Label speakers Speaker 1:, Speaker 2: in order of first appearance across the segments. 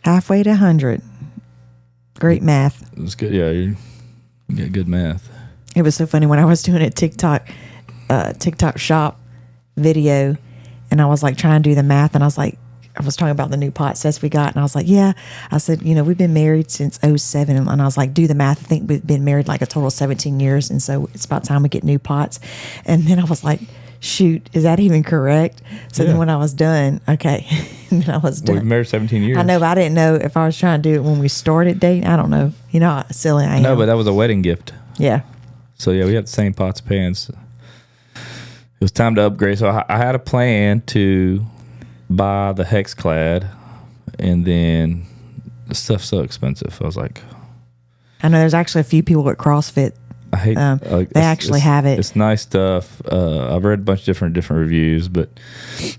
Speaker 1: Halfway to 100. Great math.
Speaker 2: It's good. Yeah, you got good math.
Speaker 1: It was so funny when I was doing a TikTok shop video, and I was like trying to do the math, and I was talking about the new pot sets we got, and I was like, yeah, I said, we've been married since 2007, and I was like, do the math. I think we've been married like a total of 17 years, and so it's about time we get new pots. And then I was like, shoot, is that even correct? So then when I was done, okay, and then I was done.
Speaker 2: We've been married 17 years.
Speaker 1: I know, but I didn't know if I was trying to do it when we started dating. I don't know. You know how silly I am.
Speaker 2: No, but that was a wedding gift.
Speaker 1: Yeah.
Speaker 2: So yeah, we have the same pots and pans. It was time to upgrade. So I had a plan to buy the Hexclad, and then the stuff's so expensive. I was like,
Speaker 1: I know there's actually a few people at CrossFit.
Speaker 2: I hate.
Speaker 1: They actually have it.
Speaker 2: It's nice stuff. I've read a bunch of different reviews, but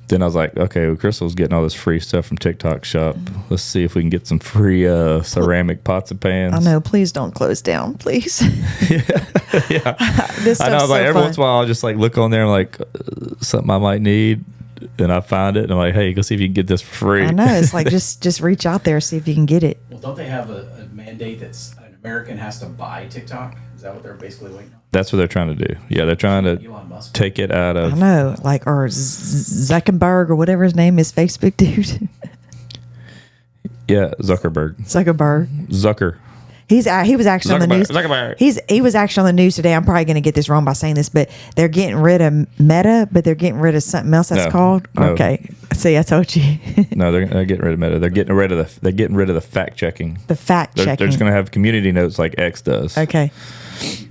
Speaker 2: then I was like, okay, well, Crystal's getting all this free stuff from TikTok Shop. Let's see if we can get some free ceramic pots and pans.
Speaker 1: I know. Please don't close down, please.
Speaker 2: Yeah.
Speaker 1: This
Speaker 2: I know. I was
Speaker 1: so
Speaker 2: like, every
Speaker 1: fun.
Speaker 2: once in a while, I'll just like look on there and like something I might need, and I find it, and I'm like, hey, go see if you can get this for free.
Speaker 1: I know. It's like just reach out there, see if you can get it.
Speaker 3: Well, don't they have a mandate that's an American has to buy TikTok? Is that what they're basically waiting on?
Speaker 2: That's what they're trying to do. Yeah, they're trying to
Speaker 3: Elon Musk.
Speaker 2: take it out
Speaker 1: I
Speaker 2: of.
Speaker 1: know, like, or Zuckerberg or whatever his name is, Facebook dude.
Speaker 2: Yeah, Zuckerberg. Zucker.
Speaker 1: He was actually on the news.
Speaker 2: Zuckerberg.
Speaker 1: He was actually on the news today. I'm probably going to get this wrong by saying this, but they're getting rid of Meta, but they're getting rid of something else that's called.
Speaker 2: No.
Speaker 1: Okay, see, I told you.
Speaker 2: No, they're getting rid of Meta. They're getting rid of the fact checking.
Speaker 1: The fact
Speaker 2: They're
Speaker 1: checking.
Speaker 2: just going to have community notes like X does.
Speaker 1: Okay.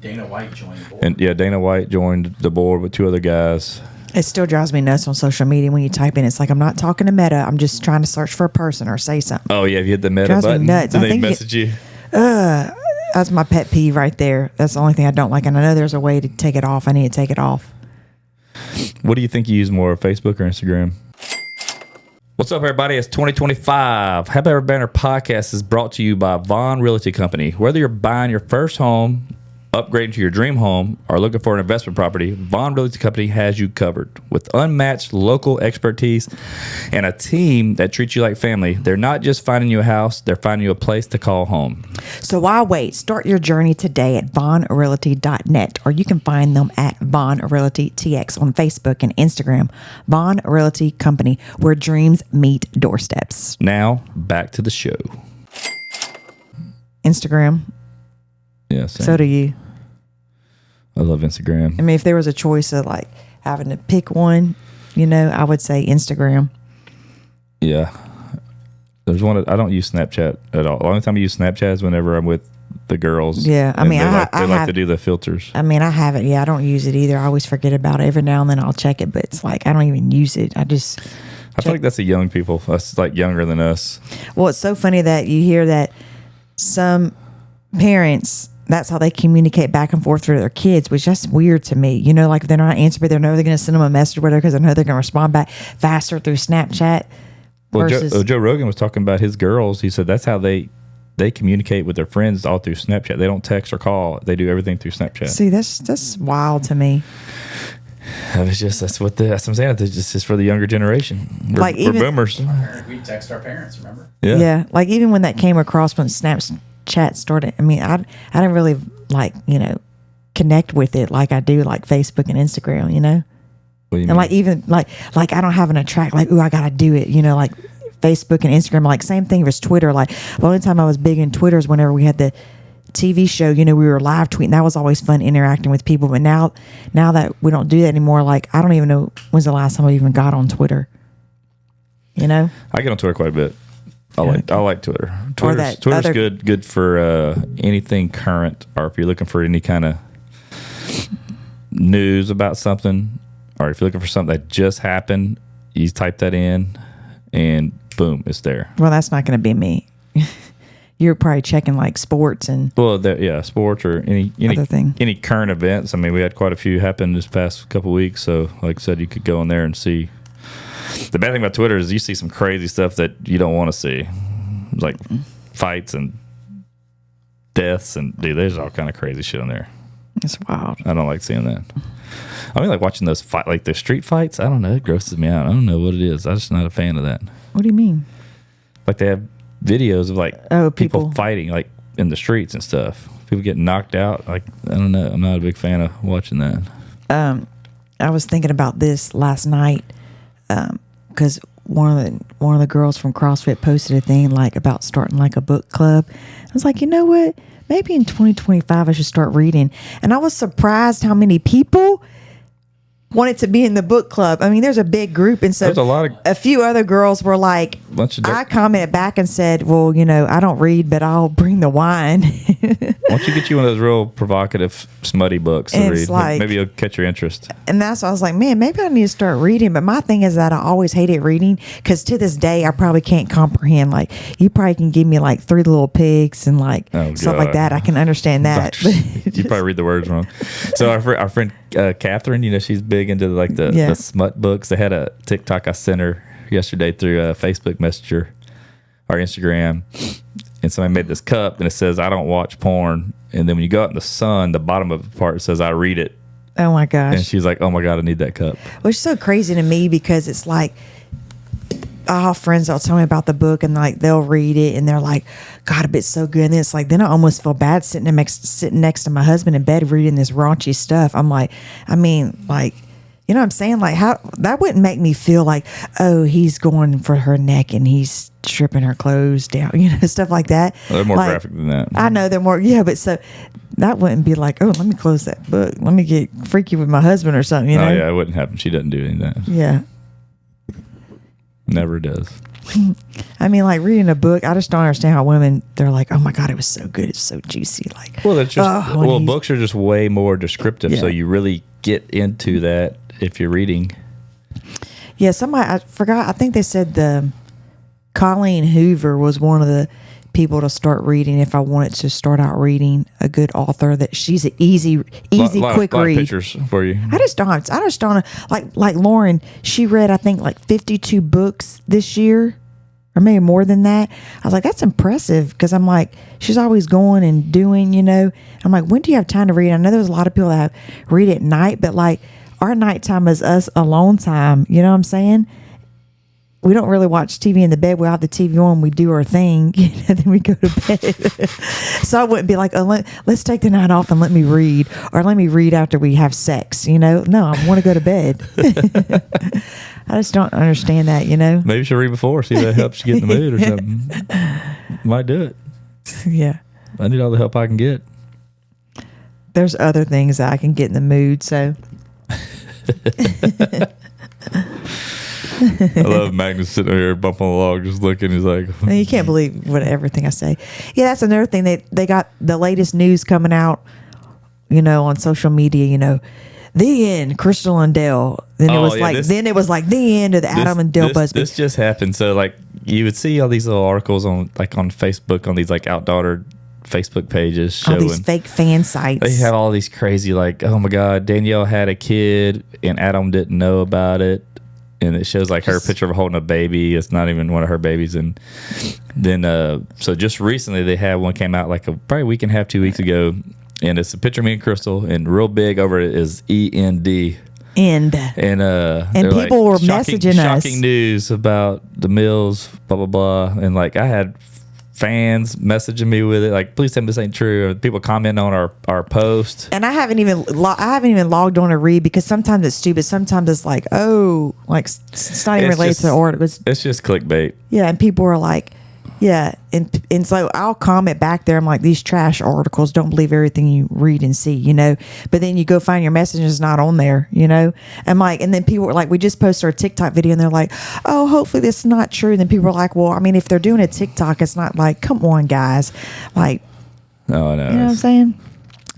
Speaker 3: Dana White joined the board.
Speaker 2: And yeah, Dana White joined the board with 2 other guys.
Speaker 1: It still drives me nuts on social media when you type in. It's like I'm not talking to Meta. I'm just trying to search for a person or say something.
Speaker 2: Oh yeah, if you hit the Meta
Speaker 1: Drives me
Speaker 2: button,
Speaker 1: nuts.
Speaker 2: then
Speaker 1: I
Speaker 2: they
Speaker 1: think
Speaker 2: message you.
Speaker 1: That's my pet peeve right there. That's the only thing I don't like. And I know there's a way to take it off. I need to take it off.
Speaker 2: What do you think you use more, Facebook or Instagram? What's up, everybody? It's 2025. Happy Ever Banter podcast is brought to you by Vaughn Realty Company. Whether you're buying your first home, upgrading to your dream home, or looking for an investment property, Vaughn Realty Company has you covered. With unmatched local expertise and a team that treats you like family, they're not just finding you a house, they're finding you a place to call home.
Speaker 1: So why wait? Start your journey today at vaughnrealty.net, or you can find them at Vaughn Realty TX on Facebook and Instagram. Vaughn Realty Company, where dreams meet doorsteps.
Speaker 2: Now, back to the show.
Speaker 1: Instagram.
Speaker 2: Yeah, same.
Speaker 1: So do you.
Speaker 2: I love Instagram.
Speaker 1: I mean, if there was a choice of like having to pick one, I would say Instagram.
Speaker 2: Yeah. There's one. I don't use Snapchat at all. The only time I use Snapchat is whenever I'm with the girls.
Speaker 1: Yeah, I
Speaker 2: and
Speaker 1: mean,
Speaker 2: they
Speaker 1: I
Speaker 2: like
Speaker 1: have
Speaker 2: to do the filters.
Speaker 1: I mean, I have it. Yeah, I don't use it either. I always forget about it. Every now and then I'll check it, but it's like I don't even use it. I
Speaker 2: feel like that's the young people. That's like younger than us.
Speaker 1: Well, it's so funny that you hear that some parents, that's how they communicate back and forth through their kids, which that's weird to me. Like if they're not answering, but they know they're going to send them a message or whatever because they know they're going to respond back faster through Snapchat.
Speaker 2: Well, Joe Rogan was talking about his girls. He said that's how they communicate with their friends all through Snapchat. They don't text or call. They do everything through Snapchat.
Speaker 1: See, that's wild to me.
Speaker 2: That's what I'm saying. It's just for the younger generation. We're boomers.
Speaker 3: We text our parents, remember?
Speaker 1: Yeah. Like even when that came across when Snapchat started, I mean, I didn't really connect with it like I do like Facebook and Instagram,
Speaker 2: What do you
Speaker 1: and
Speaker 2: mean?
Speaker 1: like even like I don't have an attract like, ooh, I gotta do it, like Facebook and Instagram. Like same thing as Twitter. Like the only time I was big in Twitter is whenever we had the TV show, we were live tweeting. That was always fun interacting with people. But now that we don't do that anymore, like I don't even know when's the last time I even got on Twitter.
Speaker 2: I get on Twitter quite a bit. I like Twitter. Twitter's good for anything current, or if you're looking for any kind of news about something, or if you're looking for something that just happened, you type that in, and boom, it's there.
Speaker 1: Well, that's not going to be me. You're probably checking like sports and
Speaker 2: sports or any
Speaker 1: other thing.
Speaker 2: Any current events. I mean, we had quite a few happen this past couple of weeks. So, like I said, you could go in there and see. The bad thing about Twitter is you see some crazy stuff that you don't want to see, like fights and deaths, and dude, there's all kind of crazy shit on there.
Speaker 1: It's wild.
Speaker 2: I don't like seeing that. I mean, like watching those like the street fights. I don't know. It grosses me out. I don't know what it is. I'm just not a fan of that.
Speaker 1: What do you mean?
Speaker 2: Like they have videos of like people
Speaker 1: people
Speaker 2: fighting like in the streets and stuff. People getting knocked out. Like, I don't know. I'm not a big fan of watching that.
Speaker 1: I was thinking about this last night because one of the girls from CrossFit posted a thing like about starting like a book club. I was like, you know what? Maybe in 2025 I should start reading. And I was surprised how many people wanted to be in the book club. I mean, there's a big group, and so
Speaker 2: there's
Speaker 1: a few other girls were like, I commented back and said, well, you know, I don't read, but I'll bring the wine.
Speaker 2: Why don't you get you one of those real provocative, smutty books to read?
Speaker 1: Like,
Speaker 2: maybe it'll catch your interest.
Speaker 1: And that's why I was like, man, maybe I need to start reading. But my thing is that I always hated reading because to this day, I probably can't comprehend. Like, you probably can give me like 3 Little Pigs and like stuff like that. I can understand that.
Speaker 2: You probably read the words wrong. So our friend Catherine, you know, she's big into like the smut books. They had a TikTok I sent her yesterday through Facebook Messenger or Instagram, and somebody made this cup and it says, I don't watch porn. And then when you go out in the sun, the bottom of the part says, I read it.
Speaker 1: Oh my gosh.
Speaker 2: And she's like, oh my God, I need that cup.
Speaker 1: Which is so crazy to me because it's like, I have friends that'll tell me about the book and like they'll read it and they're like, God, it's so good. And it's like, then I almost feel bad sitting next to my husband in bed reading this raunchy stuff. I'm like, I mean, like, you know what I'm saying? Like, how that wouldn't make me feel like, oh, he's going for her neck and he's stripping her clothes down, you know, stuff like that.
Speaker 2: Well, they're more
Speaker 1: like,
Speaker 2: graphic than that.
Speaker 1: I know they're more, but so that wouldn't be like, oh, let me close that book. Let me get freaky with my husband or something, you know?
Speaker 2: Oh, yeah, it wouldn't happen. She doesn't do any of that.
Speaker 1: Yeah.
Speaker 2: Never does.
Speaker 1: I mean, like reading a book, I just don't understand how women, they're like, oh my God, it was so good. It's so juicy. Like,
Speaker 2: well, that's just, books are just way more descriptive. So you really get into that if you're reading.
Speaker 1: Yeah. I forgot. I think they said Colleen Hoover was one of the people to start reading if I wanted to start out reading a good author. That she's an easy, quick read.
Speaker 2: Pictures for you.
Speaker 1: I just don't like Lauren. She read I think like 52 books this year, or maybe more than that. I was like, that's impressive because I'm like, she's always going and doing, you know. I'm like, when do you have time to read? I know there's a lot of people that read at night, but like our nighttime is us alone time. You know what I'm saying? We don't really watch TV in the bed. We have the TV on. We do our thing. You know, then we go to bed. So I wouldn't be like, oh, let's take the night off and let me read. Or let me read after we have sex. You know? No, I want to go to bed. I just don't understand that, you know?
Speaker 2: Maybe you should read before. See if that helps you get in the mood or something. Might do it.
Speaker 1: Yeah.
Speaker 2: I need all the help I can get.
Speaker 1: There's other things that I can get in the mood, so.
Speaker 2: I love Magnus sitting here bumping along, just looking. He's like,
Speaker 1: you can't believe everything I say. Yeah, that's another thing. They got the latest news coming out, you know, on social media. You know, the end, Crystal and Dale. Then it was like the end of the Adam and Dale Busby.
Speaker 2: This just happened. So like you would see all these little articles on Facebook on these like outdaughtered Facebook pages showing
Speaker 1: all these fake fan sites.
Speaker 2: They have all these crazy like, oh my God, Danielle had a kid and Adam didn't know about it. And it shows like her picture of holding a baby. It's not even one of her babies. And then, so just recently they had one came out like probably a week and a half, 2 weeks ago. And it's a picture of me and Crystal. And real big over it is END.
Speaker 1: And people were messaging us.
Speaker 2: Shocking news about the Mills, blah, blah, blah. And like I had fans messaging me with it like, please tell me this ain't true. Or people comment on our post,
Speaker 1: and I haven't even logged on to read because sometimes it's stupid. Sometimes it's like, oh, like it's not even related to the order.
Speaker 2: It's just clickbait.
Speaker 1: Yeah, and people are like, yeah, and so I'll comment back there. I'm like, these trash articles. Don't believe everything you read and see, you know. But then you go find your message is not on there, you know. I'm like, and then people were like, we just posted our TikTok video, and they're like, oh, hopefully this is not true. And then people are like, well, I mean, if they're doing a TikTok, it's not like, come on, guys, like,
Speaker 2: oh no,
Speaker 1: you know what I'm saying?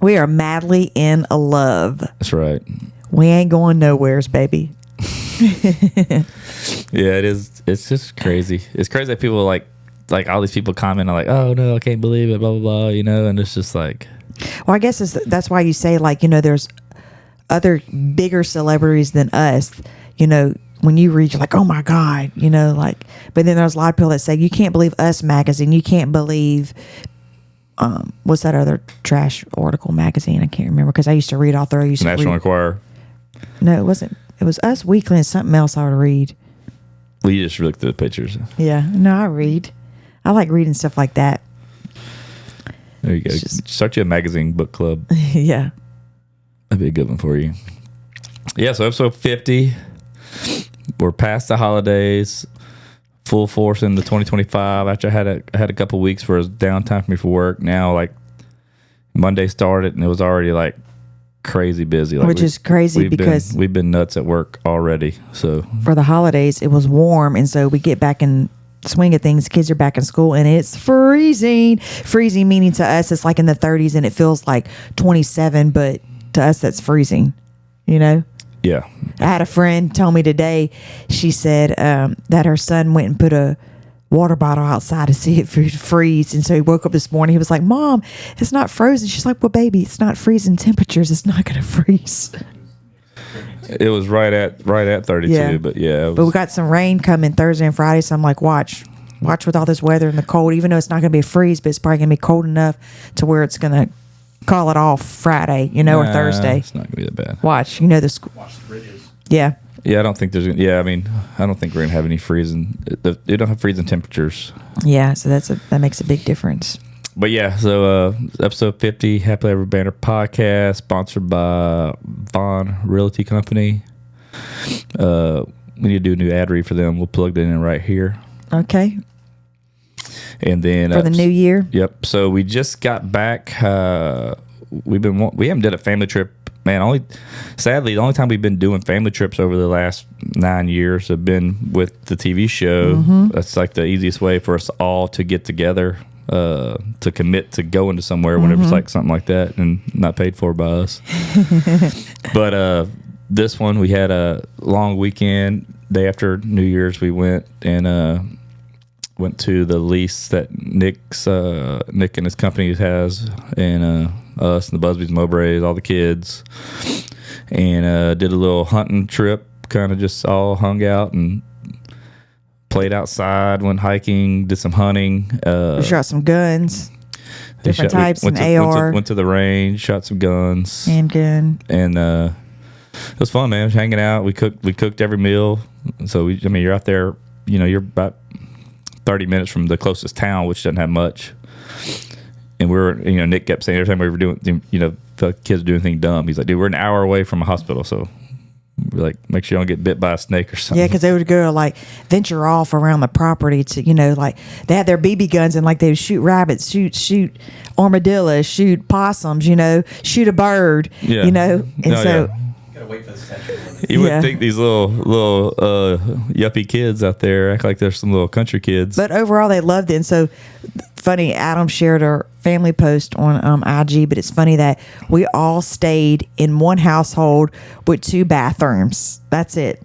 Speaker 1: We are madly in love.
Speaker 2: That's right.
Speaker 1: We ain't going nowheres, baby.
Speaker 2: Yeah, it is. It's just crazy. It's crazy that people like all these people comment on like, oh no, I can't believe it, blah blah blah, you know, and it's just like,
Speaker 1: well, I guess that's why you say like, you know, there's other bigger celebrities than us, you know, when you read you're like, oh my God, you know, like, but then there's a lot of people that say you can't believe Us magazine, you can't believe what's that other trash article magazine, I can't remember because I used to read all through.
Speaker 2: National Enquirer.
Speaker 1: No, it wasn't. It was Us Weekly and something else I would read.
Speaker 2: Well, you just looked at the pictures.
Speaker 1: Yeah, no, I read I like reading stuff like that.
Speaker 2: There you go. Start you a magazine book club.
Speaker 1: Yeah.
Speaker 2: That'd be a good one for you. Yeah, so episode 50. We're past the holidays. Full force into 2025. After I had a couple weeks where it was downtime for me for work. Now, like, Monday started and it was already like crazy busy. Like,
Speaker 1: which is crazy because
Speaker 2: we've been nuts at work already. So
Speaker 1: for the holidays, it was warm, and so we get back in swing of things. Kids are back in school, and it's freezing. Freezing meaning to us it's like in the 30s, and it feels like 27, but to us that's freezing. You know.
Speaker 2: Yeah.
Speaker 1: I had a friend tell me today. She said that her son went and put a water bottle outside to see it freeze, and so he woke up this morning. He was like, "Mom, it's not frozen." She's like, "Well, baby, it's not freezing temperatures. It's not going to freeze."
Speaker 2: It was right at 32,
Speaker 1: Yeah.
Speaker 2: but yeah.
Speaker 1: But we got some rain coming Thursday and Friday, so I'm like, watch with all this weather and the cold. Even though it's not going to be a freeze, but it's probably going to be cold enough to where it's going to call it off Friday, or Thursday.
Speaker 2: It's not going to be that bad.
Speaker 1: Watch,
Speaker 3: Watch the bridges.
Speaker 1: Yeah.
Speaker 2: Yeah, I don't think I don't think we're going to have any freezing. They don't have freezing temperatures.
Speaker 1: Yeah, so that makes a big difference.
Speaker 2: But yeah, so episode 50, Happily Ever Banter podcast, sponsored by Vaughn Realty Company. We need to do a new ad read for them. We'll plug that in right here.
Speaker 1: Okay.
Speaker 2: And then
Speaker 1: For the new year?
Speaker 2: Yep. So we just got back. We haven't did a family trip. Man, sadly, the only time we've been doing family trips over the last 9 years have been with the TV show.
Speaker 1: Mm-hmm.
Speaker 2: That's like the easiest way for us all to get together, to commit to going to somewhere whenever it's like something like that and not paid for by us. But this one, we had a long weekend. Day after New Year's, we went to the lease that Nick and his company has, and us and the Busbys and Mowbrays, all the kids, and did a little hunting trip. Kind of just all hung out and played outside, went hiking, did some hunting.
Speaker 1: We shot some guns, different types,
Speaker 2: went
Speaker 1: an AR.
Speaker 2: Went to the range, shot some guns,
Speaker 1: handgun,
Speaker 2: and it was fun, man. Just hanging out. We cooked every meal. So you're out there. You're about 30 minutes from the closest town, which doesn't have much. And Nick kept saying every time we were doing, the kids doing anything dumb, he's like, "Dude, we're an hour away from a hospital, so we're like, make sure you don't get bit by a snake or something."
Speaker 1: Yeah, because they would go like venture off around the property to, like they had their BB guns and like they would shoot rabbits, shoot armadillos, shoot possums, shoot a bird, and so.
Speaker 3: Gotta wait for the statue of limits.
Speaker 2: You wouldn't think these little yuppie kids out there act like they're some little country kids.
Speaker 1: But overall, they loved it. And so, funny, Adam shared our family post on IG, but it's funny that we all stayed in one household with 2 bathrooms. That's it.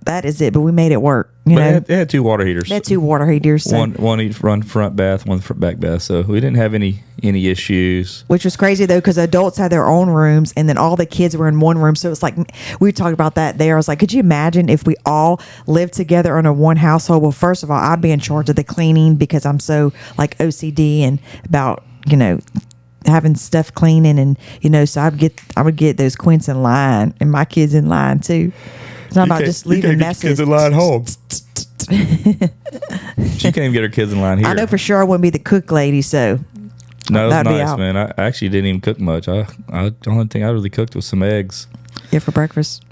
Speaker 1: That is it. But we made it work.
Speaker 2: It had 2 water heaters.
Speaker 1: They had 2 water heaters. So.
Speaker 2: One each front bath, one back bath. So we didn't have any issues.
Speaker 1: Which was crazy though, because adults had their own rooms, and then all the kids were in one room. So it's like we talked about that there. I was like, could you imagine if we all lived together in a one household? Well, first of all, I'd be in charge of the cleaning because I'm so like OCD and about having stuff cleaning, and so I would get those quints in line and my kids in line too. It's not about just leaving messes.
Speaker 2: Kids in line home. She can't even get her kids in line here.
Speaker 1: I know for sure I wouldn't be the cook lady, so
Speaker 2: no, it was
Speaker 1: that'd be
Speaker 2: nice,
Speaker 1: out.
Speaker 2: man. I actually didn't even cook much. The only thing I really cooked was some eggs.
Speaker 1: Yeah, for breakfast.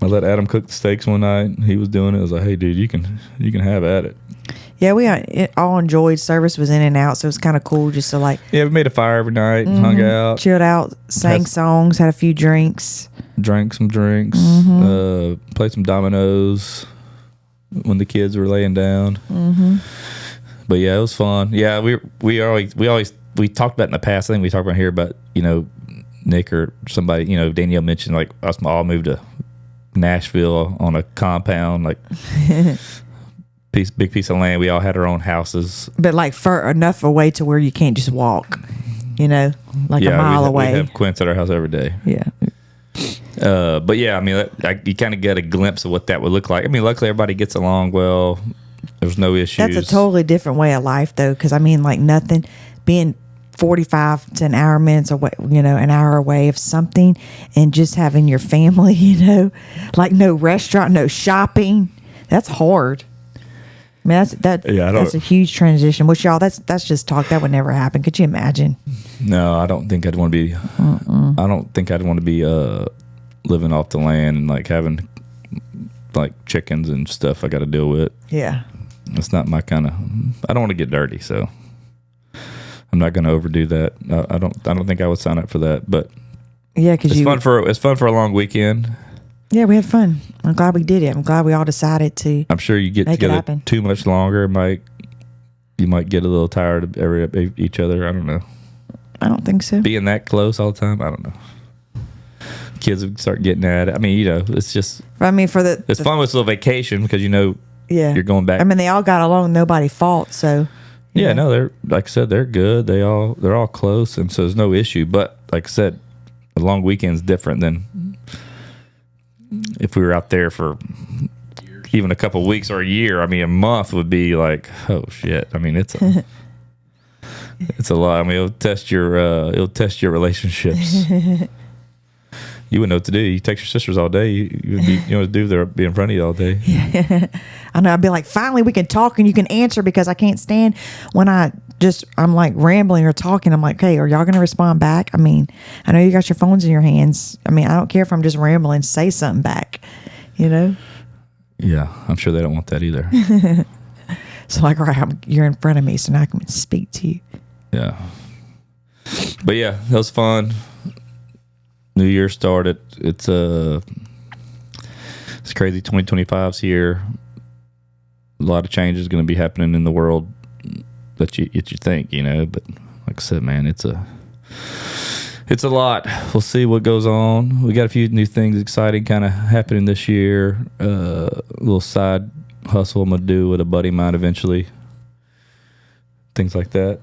Speaker 2: I let Adam cook the steaks one night. He was doing it. I was like, "Hey, dude, you can have at it."
Speaker 1: Yeah, we all enjoyed. Service was in and out, so it was kind of cool just to like.
Speaker 2: Yeah, we made a fire every night, hung out,
Speaker 1: chilled out, sang songs, had a few drinks.
Speaker 2: Drank some drinks, played some dominoes when the kids were laying down. But yeah, it was fun. Yeah, we always talked about it in the past. I think we talked about here about Nick or somebody. Danielle mentioned like us all moved to Nashville on a compound, like big piece of land. We all had our own houses,
Speaker 1: but like far enough away to where you can't just walk. Like a mile away.
Speaker 2: We have Quince at our house every day.
Speaker 1: Yeah.
Speaker 2: But yeah, you kind of get a glimpse of what that would look like. Luckily everybody gets along well. There's no issues.
Speaker 1: That's a totally different way of life though, because like nothing being 45 to an hour minutes away, an hour away of something, and just having your family, like no restaurant, no shopping. That's hard. I mean,
Speaker 2: Yeah, I
Speaker 1: that's a
Speaker 2: don't-
Speaker 1: huge transition. Which y'all, that's just talk that would never happen. Could you imagine?
Speaker 2: No, I don't think I'd want to be. I don't think I'd want to be living off the land and like having like chickens and stuff I got to deal with.
Speaker 1: Yeah.
Speaker 2: It's not my kind of. I don't want to get dirty, so I'm not going to overdo that. I don't think I would sign up for that. But
Speaker 1: Yeah, because
Speaker 2: it's fun for a long weekend.
Speaker 1: Yeah, we had fun. I'm glad we did it. I'm glad we all decided to.
Speaker 2: I'm sure you get
Speaker 1: Make it
Speaker 2: together
Speaker 1: happen.
Speaker 2: too much longer. You might get a little tired of each other. I don't know.
Speaker 1: I don't think so.
Speaker 2: Being that close all the time, I don't know. Kids would start getting at it. I mean, it's just
Speaker 1: I mean,
Speaker 2: it's fun with a little vacation because
Speaker 1: yeah,
Speaker 2: you're going back.
Speaker 1: I mean, they all got along. Nobody fought. So
Speaker 2: Yeah,
Speaker 1: know.
Speaker 2: no, they're like I said, they're good. They're all close, and so there's no issue. But like I said, a long weekend's different than if we were out there for even a couple weeks or a year. I mean, a month would be like, oh shit. I mean, it's a lot. I mean, it'll test your relationships. You wouldn't know what to do. You text your sisters all day. You would be, what to do. They'll be in front of you all day.
Speaker 1: I know. I'd be like, finally, we can talk and you can answer because I can't stand when I'm like rambling or talking. I'm like, hey, are y'all going to respond back? I mean, I know you got your phones in your hands. I mean, I don't care if I'm just rambling. Say something back,
Speaker 2: Yeah, I'm sure they don't want that either.
Speaker 1: So like, all right, you're in front of me, so now I can speak to you.
Speaker 2: Yeah. But yeah, that was fun. New Year started. It's crazy. 2025's here. A lot of changes going to be happening in the world that you think, But like I said, man, it's a lot. We'll see what goes on. We got a few new things exciting kind of happening this year. A little side hustle I'm gonna do with a buddy of mine eventually. Things like that.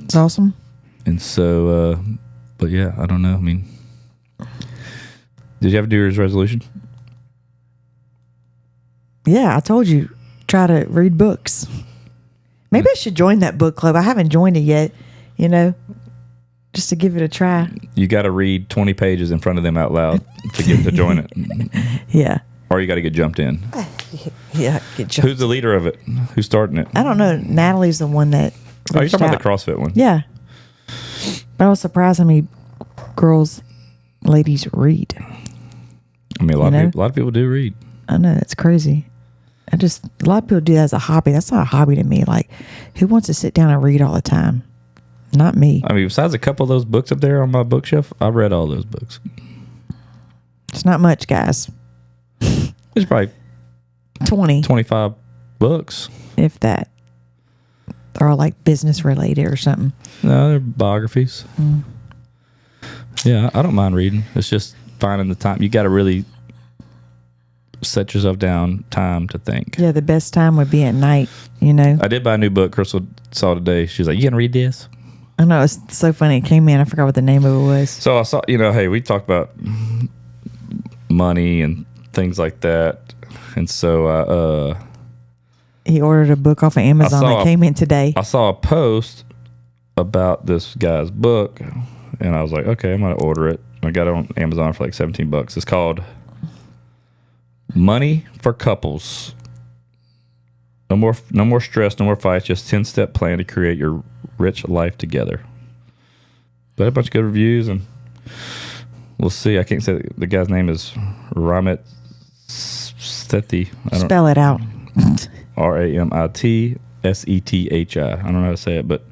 Speaker 1: It's awesome.
Speaker 2: And so, but yeah, I don't know. I mean, did you have a New Year's resolution?
Speaker 1: Yeah, I told you, try to read books. Maybe I should join that book club. I haven't joined it yet, just to give it a try.
Speaker 2: You got to read 20 pages in front of them out loud to get to join it.
Speaker 1: Yeah.
Speaker 2: Or you got to get jumped in.
Speaker 1: Yeah, get jumped.
Speaker 2: Who's the leader of it? Who's starting it?
Speaker 1: I don't know. Natalie's the one that
Speaker 2: Oh, you're
Speaker 1: reached
Speaker 2: talking
Speaker 1: out.
Speaker 2: about the CrossFit one.
Speaker 1: Yeah. But I was surprised how many ladies read.
Speaker 2: I mean, a lot of people do read.
Speaker 1: I know, it's crazy. A lot of people do that as a hobby. That's not a hobby to me. Like, who wants to sit down and read all the time? Not me.
Speaker 2: I mean, besides a couple of those books up there on my bookshelf, I've read all those books.
Speaker 1: It's not much, guys.
Speaker 2: There's probably
Speaker 1: 20,
Speaker 2: 25 books.
Speaker 1: if that. They're all like business related or something.
Speaker 2: No, they're biographies. Yeah, I don't mind reading. It's just finding the time. You got to really set yourself down time to think.
Speaker 1: Yeah, the best time would be at night,
Speaker 2: I did buy a new book. Crystal saw today. She was like, "You gonna read this?"
Speaker 1: I know, it's so funny. It came in. I forgot what the name of it was.
Speaker 2: So I saw, hey, we talked about money and things like that, and so
Speaker 1: He ordered a book off of Amazon that came in today.
Speaker 2: I saw a post about this guy's book, and I was like, okay, I'm gonna order it. I got it on Amazon for like $17. It's called Money for Couples. No more stress, no more fights. Just 10-step plan to create your rich life together. But a bunch of good reviews, and we'll see. I can't say the guy's name is Ramit Sethi.
Speaker 1: Spell it out.
Speaker 2: Ramitsethi. I don't know how to say it, but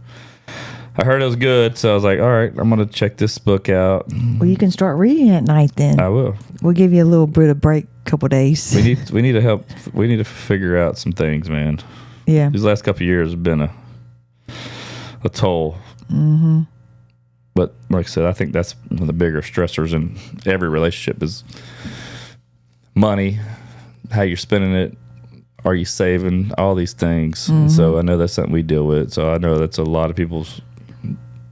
Speaker 2: I heard it was good, so I was like, all right, I'm going to check this book out.
Speaker 1: Well, you can start reading at night then.
Speaker 2: I will.
Speaker 1: We'll give you a little bit of break, couple days.
Speaker 2: We need to help. We need to figure out some things, man.
Speaker 1: Yeah.
Speaker 2: These last couple of years have been a toll. Mm-hmm. But like I said, I think that's one of the bigger stressors in every relationship is money, how you're spending it, are you saving, all these things. And so I know that's something we deal with. So I know that's a lot of people's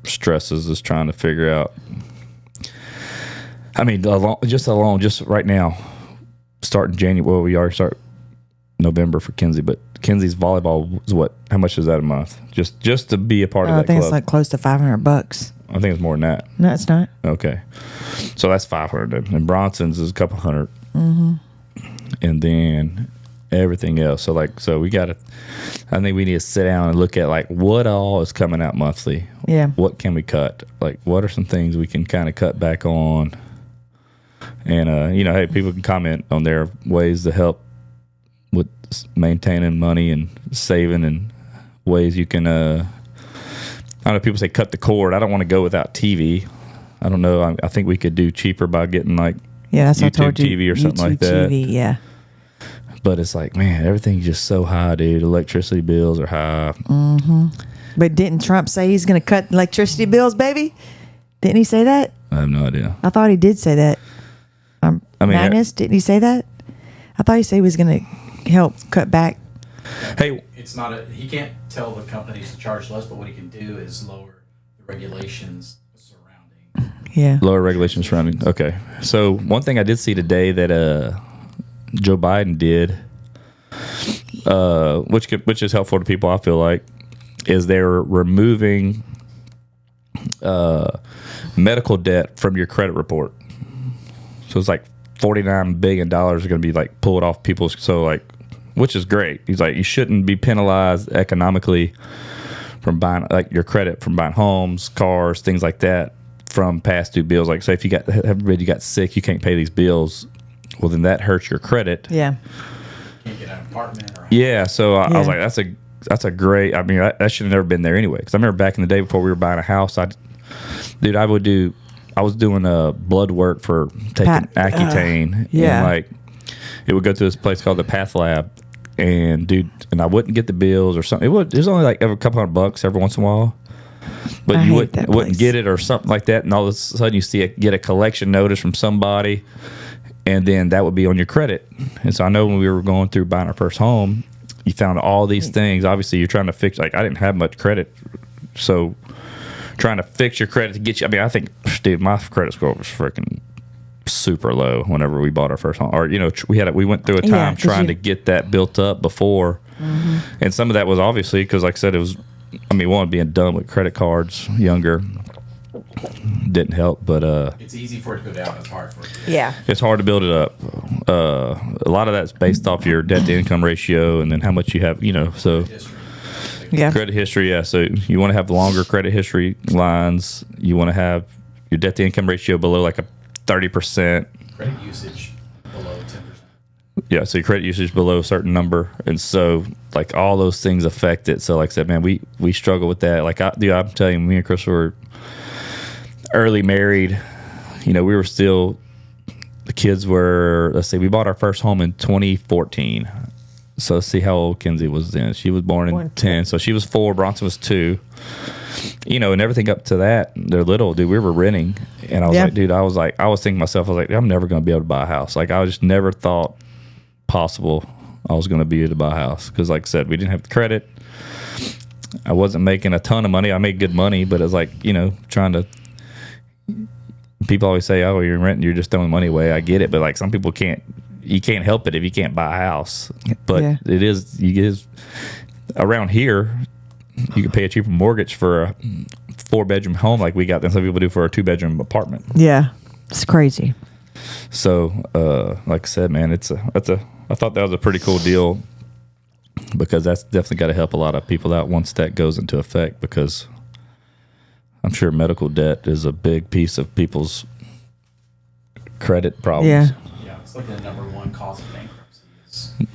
Speaker 2: stresses is trying to figure out. I mean, just right now, starting January, well, we already start November for Kinsey, but Kinsey's volleyball is what? How much is that a month? Just to be a part of that
Speaker 1: I think
Speaker 2: club?
Speaker 1: it's like close to $500.
Speaker 2: I think it's more than that.
Speaker 1: No, it's not.
Speaker 2: Okay. So that's $500. And Bronson's is a couple hundred. Mm-hmm. And then everything else. So I think we need to sit down and look at like what all is coming out monthly.
Speaker 1: Yeah.
Speaker 2: What can we cut? Like what are some things we can kind of cut back on? And hey, people can comment on their ways to help with maintaining money and saving, and ways you can. I don't know. People say cut the cord. I don't want to go without TV. I don't know. I think we could do cheaper by getting like
Speaker 1: that's
Speaker 2: YouTube
Speaker 1: what I told you,
Speaker 2: TV or something
Speaker 1: YouTube
Speaker 2: like that.
Speaker 1: TV, yeah.
Speaker 2: But it's like, man, everything's just so high, dude. Electricity bills are high.
Speaker 1: Mm-hmm. But didn't Trump say he's going to cut electricity bills, baby? Didn't he say that?
Speaker 2: I have no idea.
Speaker 1: I thought he did say that. Magnus, didn't he say that? I thought he said he was going to help cut back.
Speaker 2: Hey,
Speaker 3: it's not he can't tell the companies to charge less, but what he can do is lower the regulations surrounding.
Speaker 1: Yeah.
Speaker 2: Lower regulations surrounding. Okay. So one thing I did see today that Joe Biden did, which is helpful to people, I feel like, is they're removing medical debt from your credit report. So it's like $49 billion are going to be like pulled off people's. So like, which is great. He's like, you shouldn't be penalized economically from buying like your credit from buying homes, cars, things like that from past due bills. Like say if you got sick, you can't pay these bills. Well, then that hurts your credit.
Speaker 1: Yeah.
Speaker 3: Can't get an apartment or
Speaker 2: yeah. So I was like, that's a great. I mean, that should have never been there anyway. Because I remember back in the day before we were buying a house, I was doing blood work for taking Accutane.
Speaker 1: Yeah.
Speaker 2: And like it would go to this place called the Path Lab, and I wouldn't get the bills or something. It was only like a couple $100 every once in a while. But you wouldn't get it or something like that, and all of a sudden you get a collection notice from somebody, and then that would be on your credit. And so I know when we were going through buying our first home, you found all these things. Obviously, you're trying to fix. Like I didn't have much credit, so trying to fix your credit to get you. I mean, I think, dude, my credit score was freaking super low whenever we bought our first home. Or we went through a time trying to get that built up before, and some of that was obviously because, like I said, it was. I mean, one, being done with credit cards younger didn't help, but
Speaker 3: it's easy for it to go down. It's hard for it.
Speaker 1: Yeah.
Speaker 2: It's hard to build it up. A lot of that's based off your debt to income ratio and then how much you have. So
Speaker 3: History.
Speaker 1: Yeah.
Speaker 2: credit history. Yeah. So you want to have longer credit history lines. You want to have your debt to income ratio below like a 30%.
Speaker 3: Credit usage below 10%.
Speaker 2: Yeah, so your credit usage below a certain number, and so like all those things affect it. So like I said, man, we struggle with that. Like I'm telling you, me and Chris were early married. We were still, the kids were. Let's see, we bought our first home in 2014. So let's see how old Kenzie was then. She was born in 10, so she was 4. Bronson was 2. And everything up to that, they're little, dude. We were renting, and I was like, dude, I was thinking to myself, I was like, I'm never going to be able to buy a house. Like I just never thought possible I was going to be able to buy a house because, like I said, we didn't have the credit. I wasn't making a ton of money. I made good money, but it's like trying to. People always say, "Oh, you're renting, you're just throwing money away." I get it, but like some people can't. You can't help it if you can't buy a house. But it is around here. You can pay a cheaper mortgage for a 4-bedroom home like we got than some people do for a 2-bedroom apartment.
Speaker 1: Yeah, it's crazy.
Speaker 2: So, like I said, man, I thought that was a pretty cool deal because that's definitely got to help a lot of people out once that goes into effect, because I'm sure medical debt is a big piece of people's credit problems.
Speaker 3: Yeah, it's like the number one cause of bankruptcy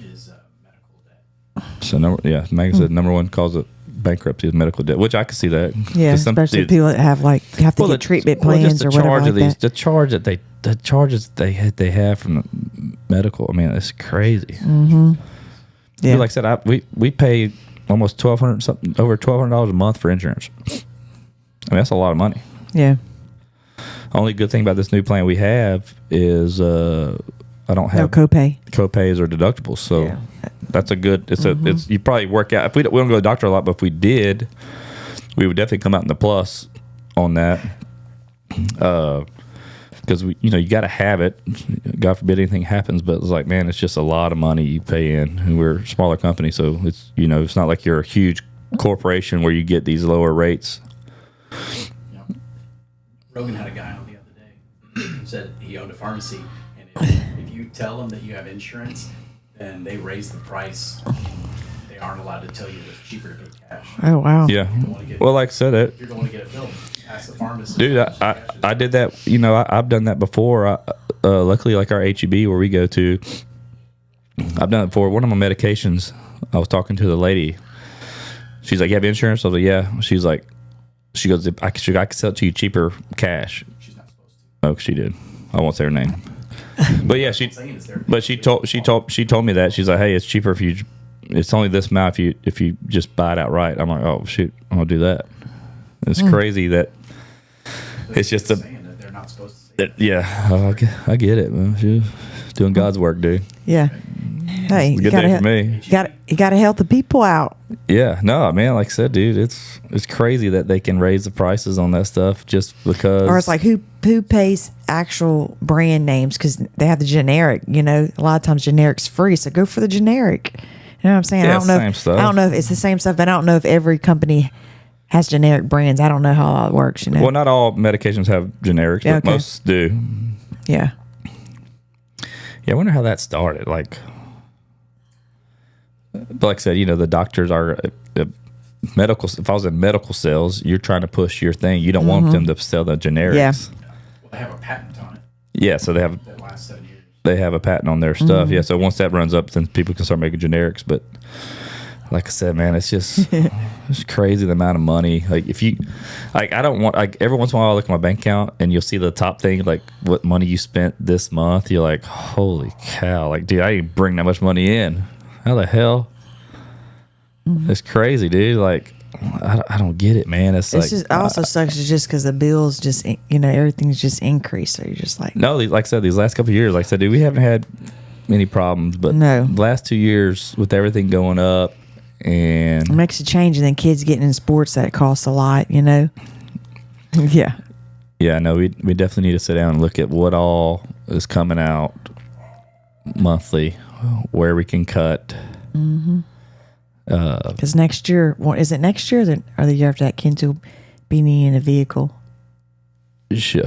Speaker 3: is medical debt.
Speaker 2: So, Megan said number one cause of bankruptcy is medical debt, which I can see that.
Speaker 1: Yeah, especially people that have to get treatment plans or whatever like that.
Speaker 2: The charges they have from the medical. I mean, it's crazy.
Speaker 1: Mm-hmm. Yeah,
Speaker 2: like I said, we pay almost over $1,200 a month for insurance. I mean, that's a lot of money.
Speaker 1: Yeah.
Speaker 2: Only good thing about this new plan we have is I don't have
Speaker 1: no
Speaker 2: copays or deductibles. So that's a good. It's you probably work out. If we don't go to the doctor a lot, but if we did, we would definitely come out in the plus on that. Because you got to have it. God forbid anything happens, but it's like, man, it's just a lot of money you pay in. And we're a smaller company, so it's it's not like you're a huge corporation where you get these lower rates.
Speaker 3: Rogan had a guy on the other day said he owned a pharmacy, and if you tell them that you have insurance, then they raise the price. They aren't allowed to tell you it's cheaper to pay cash.
Speaker 1: Oh wow.
Speaker 2: Yeah. Well, like I said,
Speaker 3: If you're going to get it filled, ask the pharmacist.
Speaker 2: dude, I did that. You know, I've done that before. Luckily, like our HEB where we go to, I've done it before. One of my medications, I was talking to the lady. She's like, "You have insurance?" I was like, "Yeah." She's like, she goes, I can sell it to you cheaper cash.
Speaker 3: She's not supposed to.
Speaker 2: Oh, she did. I won't say her name. But yeah, she told me that. She's like, "Hey, it's cheaper if you, it's only this amount if you just buy it outright." I'm like, "Oh shoot, I'm gonna do that." It's crazy that it's just a,
Speaker 3: Saying that they're not supposed to say that.
Speaker 2: yeah. I get it, man. She's doing God's work, dude.
Speaker 1: Yeah. Hey, you
Speaker 2: Good
Speaker 1: gotta
Speaker 2: day for me.
Speaker 1: You gotta help the people out.
Speaker 2: Yeah, no, man. Like I said, dude, it's crazy that they can raise the prices on that stuff just because.
Speaker 1: Or it's like who pays actual brand names because they have the generic. You know, a lot of times generic's free, so go for the generic. You know what I'm saying?
Speaker 2: Yeah,
Speaker 1: I don't know.
Speaker 2: same stuff.
Speaker 1: I don't know if it's the same stuff, but I don't know if every company has generic brands. I don't know how all it works. You know.
Speaker 2: Well, not all medications have generics, but
Speaker 1: okay.
Speaker 2: most do.
Speaker 1: Yeah.
Speaker 2: Yeah, I wonder how that started. Like I said, you know, the doctors are medical. If I was in medical sales, you're trying to push your thing. You don't want them to sell the generics.
Speaker 1: Yeah.
Speaker 3: Well, they have a patent on it
Speaker 2: Yeah, so they have
Speaker 3: that lasts 7 years.
Speaker 2: a patent on their stuff. Yeah, so once that runs up, then people can start making generics. But like I said, man, it's just it's crazy the amount of money. Like if you, like I don't want, like every once in a while I look at my bank account and you'll see the top thing, like what money you spent this month. You're like, holy cow! Like, dude, I didn't bring that much money in. How the hell? It's crazy, dude. Like, I don't get it, man. It's like
Speaker 1: Just also sucks just because the bills just everything's just increased. So you're just like
Speaker 2: no, like I said, these last couple of years, like I said, dude, we haven't had many problems, but
Speaker 1: No.
Speaker 2: the last 2 years with everything going up and
Speaker 1: it makes a change, and then kids getting in sports that costs a lot. You know. Yeah.
Speaker 2: yeah, no, we definitely need to sit down and look at what all is coming out monthly, where we can cut.
Speaker 1: Because next year, is it next year or the year after that? Kids will be needing a vehicle.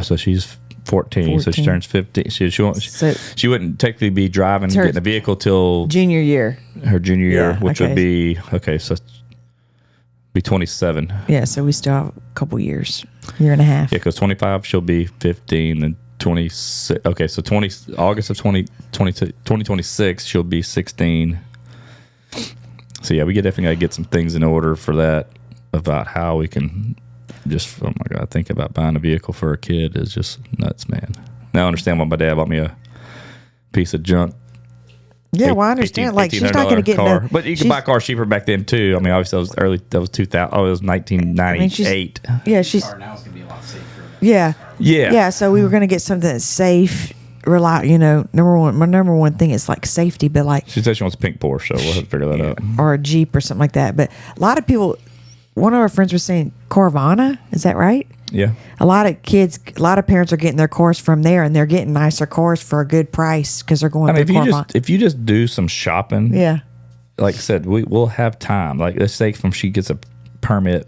Speaker 2: So she's 14, so she
Speaker 1: 14.
Speaker 2: turns 15. She wouldn't technically be driving,
Speaker 1: her
Speaker 2: getting a vehicle till
Speaker 1: Junior year.
Speaker 2: her junior year,
Speaker 1: Yeah,
Speaker 2: which
Speaker 1: okay.
Speaker 2: would be so be 27.
Speaker 1: Yeah, so we still have a couple years, year and a half.
Speaker 2: Yeah, because 25 she'll be 15, and 26. Okay, so August of 2026 she'll be 16. So yeah, we definitely got to get some things in order for that. About how we can just, oh my God, think about buying a vehicle for a kid is just nuts, man. Now I understand why my dad bought me a piece of junk.
Speaker 1: Yeah, well, I understand. Like, she's not going to get
Speaker 2: car.
Speaker 1: no.
Speaker 2: But you could buy cars cheaper back then too. I mean, obviously that was 2000. Oh, it was 1998.
Speaker 1: Yeah, she's.
Speaker 3: Car now is going to be a lot safer.
Speaker 1: Yeah.
Speaker 2: Yeah.
Speaker 1: Yeah, so we were going to get something that's safe, my number one thing is like safety, but like,
Speaker 2: She said she wants a pink Porsche, so we'll have to figure that out.
Speaker 1: or a Jeep or something like that. But a lot of people, one of our friends was saying Carvana, is that right?
Speaker 2: Yeah.
Speaker 1: A lot of parents are getting their cars from there, and they're getting nicer cars for a good price because they're going
Speaker 2: I mean,
Speaker 1: through Carvana.
Speaker 2: if you just do some shopping,
Speaker 1: Yeah.
Speaker 2: like I said, we'll have time. Like let's say from she gets a permit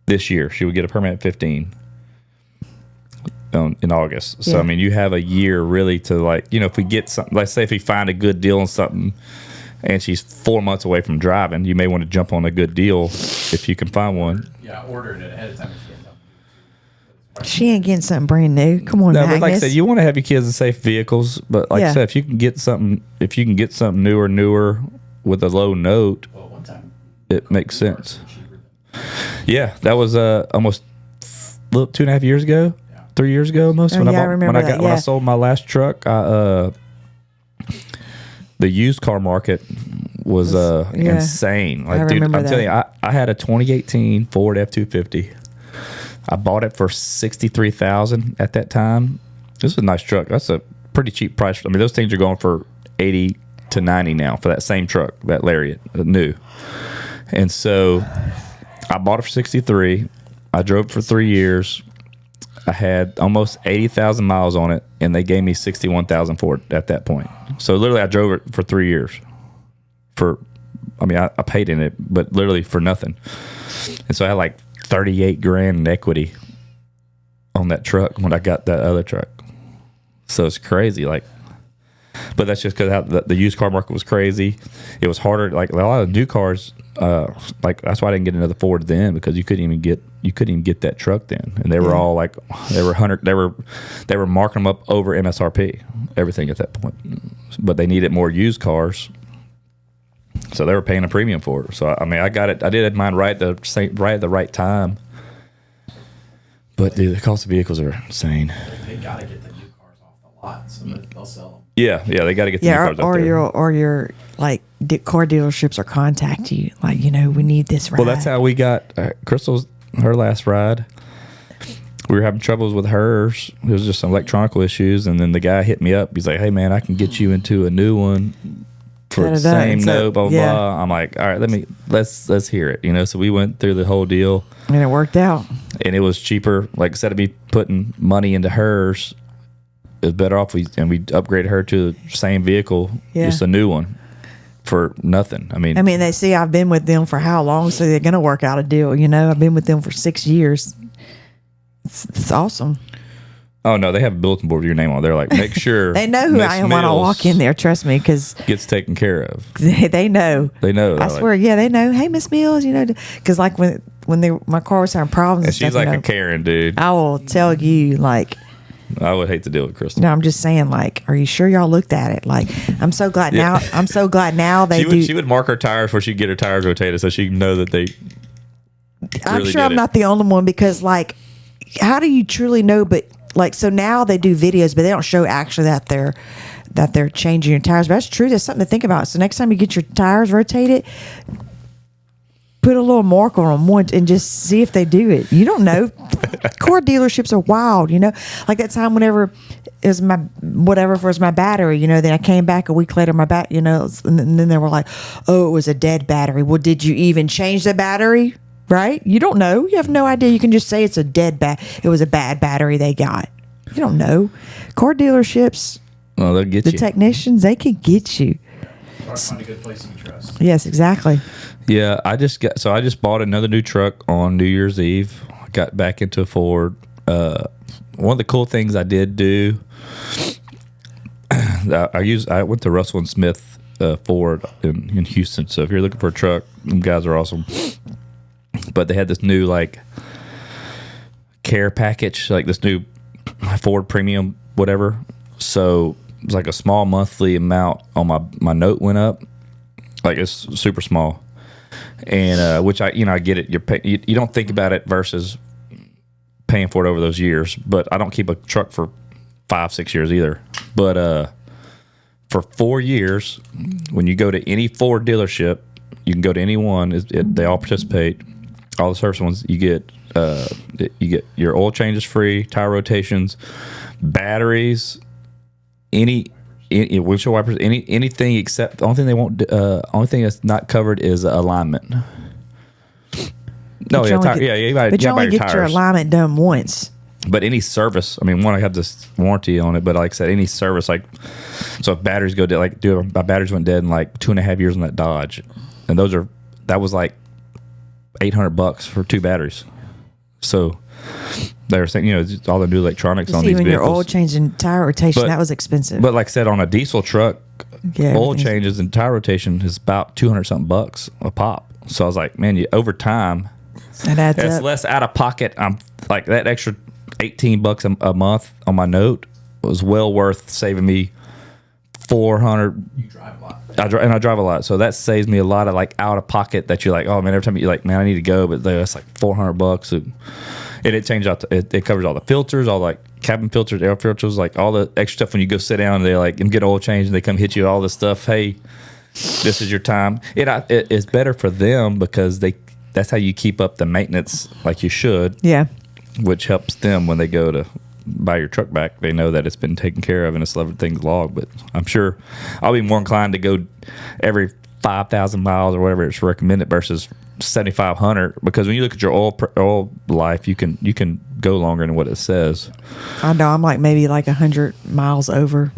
Speaker 2: this year, she would get a permit at 15 in August. So
Speaker 1: Yeah.
Speaker 2: I mean, you have a year really to like, if we get something. Let's say if we find a good deal on something, and she's 4 months away from driving, you may want to jump on a good deal if you can find one.
Speaker 3: Yeah, ordering it ahead of time. If you get them.
Speaker 1: She ain't getting something brand new. Come on,
Speaker 2: No,
Speaker 1: Magnus.
Speaker 2: but like I said, you want to have your kids in safe vehicles. But like I
Speaker 1: Yeah.
Speaker 2: said, if you can get something newer with a low note,
Speaker 3: Well, one time.
Speaker 2: it makes sense.
Speaker 3: Cheaper.
Speaker 2: Yeah, that was almost 2.5 years ago, 3 years ago almost.
Speaker 1: Oh,
Speaker 2: when
Speaker 1: yeah, I remember that,
Speaker 2: when I
Speaker 1: yeah.
Speaker 2: sold my last truck, the used car market was
Speaker 1: yeah.
Speaker 2: insane. Like,
Speaker 1: I
Speaker 2: dude, I'm
Speaker 1: remember
Speaker 2: telling you,
Speaker 1: that.
Speaker 2: I had a 2018 Ford F-250. I bought it for $63,000 at that time. This was a nice truck. That's a pretty cheap price. I mean, those things are going for 80 to 90 now for that same truck, that Lariat, new. And so I bought it for 63. I drove it for 3 years. I had almost 80,000 miles on it, and they gave me 61,000 for it at that point. So literally, I drove it for 3 years. I paid in it, but literally for nothing. And so I had like 38 grand in equity on that truck when I got that other truck. So it's crazy. Like, But that's just because the used car market was crazy. It was harder. Like a lot of new cars, like that's why I didn't get another Ford then, because you couldn't even get that truck then, and they were all like they were marking them up over MSRP, everything at that point. But they needed more used cars, so they were paying a premium for it. So I mean, I got it. I did mine right at the right time. But dude, the cost of vehicles are insane.
Speaker 3: They gotta get the new cars off the lot, so that they'll sell them.
Speaker 2: Yeah, they got to get the new cars out there.
Speaker 1: Your like car dealerships will contact you, like, we need this ride.
Speaker 2: Well, that's how we got Crystal's her last ride. We were having troubles with hers. There was just some electronic issues, and then the guy hit me up. He's like, "Hey man, I can get you into a new one for the same note, blah blah blah." I'm like, "All right, let's hear it." So we went through the whole deal,
Speaker 1: and it worked out.
Speaker 2: And it was cheaper. Like, instead of me putting money into hers, it was better off we upgraded her to the same vehicle, just a new one, for nothing. I mean, they
Speaker 1: see I've been with them for how long, so they're gonna work out a deal. I've been with them for 6 years. It's awesome.
Speaker 2: Oh no, they have a bulletin board with your name on. They're like, make sure
Speaker 1: they know who I am when I walk in there. Trust me, because
Speaker 2: gets taken care of.
Speaker 1: They know.
Speaker 2: They know.
Speaker 1: I swear, they know. Hey, Miss Mills, because like when my car was having problems,
Speaker 2: and she's like a Karen, dude.
Speaker 1: I will tell you, like,
Speaker 2: I would hate to deal with Crystal.
Speaker 1: No, I'm just saying, like, are you sure y'all looked at it? Like, I'm so glad now. I'm so glad now they do.
Speaker 2: She would mark her tires before she'd get her tires rotated, so she know that they.
Speaker 1: I'm
Speaker 2: really
Speaker 1: sure I'm not the only one, because, like, how do you truly know? But like, so now they do videos, but they don't show actually that they're changing your tires. But that's true. That's something to think about. So next time you get your tires rotated, put a little mark on them once and just see if they do it. You don't know. Car dealerships are wild, Like that time whenever it was my battery, then I came back a week later, and then they were like, "Oh, it was a dead battery." Well, did you even change the battery? Right? You don't know. You have no idea. You can just say it's it was a bad battery they got. You don't know. Car dealerships,
Speaker 2: well, they'll get you.
Speaker 1: The technicians, they can get you.
Speaker 3: Or find a good place you can trust.
Speaker 1: Yes, exactly.
Speaker 2: Yeah, I just bought another new truck on New Year's Eve. I got back into a Ford. One of the cool things I did do, I went to Russell and Smith Ford in Houston. So if you're looking for a truck, them guys are awesome. But they had this new like care package, like this new Ford Premium, whatever. So it was like a small monthly amount on my note went up, like it's super small. And which I get it. You don't think about it versus paying for it over those years. But I don't keep a truck for 5-6 years either. But for 4 years, when you go to any Ford dealership, you can go to any one. They all participate. All the service ones, you get your oil changes free, tire rotations, batteries, windshield wipers, anything except the only thing they won't. Only thing that's not covered is alignment. No, you
Speaker 1: only get your alignment done once.
Speaker 2: But any service, I have this warranty on it, but like I said, any service, like, so if batteries go dead, my batteries went dead in like 2.5 years on that Dodge, and that was like $800 for 2 batteries. So they were saying, all the new electronics on these vehicles.
Speaker 1: Your oil change and tire rotation, that was expensive.
Speaker 2: But like I said, on a diesel truck, oil changes and tire rotation is about $200-something a pop. So I was like, man, over time,
Speaker 1: that adds
Speaker 2: it's
Speaker 1: up.
Speaker 2: less out of pocket. I'm like, that extra $18 a month on my note was well worth saving me $400.
Speaker 3: You drive a lot.
Speaker 2: I drive a lot, so that saves me a lot of like out of pocket that you're like, oh man, every time you're like, man, I need to go, but that's like $400, and it changes out. It covers all the filters, all like cabin filters, air filters, like all the extra stuff when you go sit down and they like and get oil change and they come hit you all this stuff. Hey, this is your time. It's better for them because that's how you keep up the maintenance like you should.
Speaker 1: Yeah,
Speaker 2: which helps them when they go to buy your truck back. They know that it's been taken care of and it's everything's logged. But I'm sure I'll be more inclined to go every 5,000 miles or whatever it's recommended versus 7,500, because when you look at your oil life, you can go longer than what it says.
Speaker 1: I know. I'm like maybe like 100 miles over.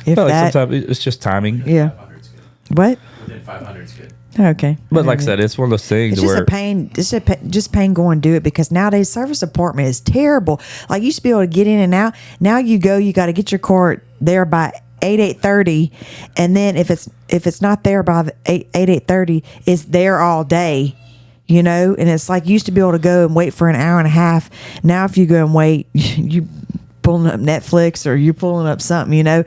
Speaker 2: Sometimes it's just timing.
Speaker 1: Yeah. What?
Speaker 3: Within 500 is good.
Speaker 1: Okay.
Speaker 2: But like I said, it's one of those things
Speaker 1: it's just
Speaker 2: where
Speaker 1: a pain. It's just pain going and do it, because nowadays service department is terrible. Like, you used to be able to get in and out. Now you got to get your car there by 8:30, and then if it's not there by the 8:30, it's there all day. You know, and it's like you used to be able to go and wait for an hour and a half. Now, if you go and wait, you pulling up Netflix or you pulling up something, you know,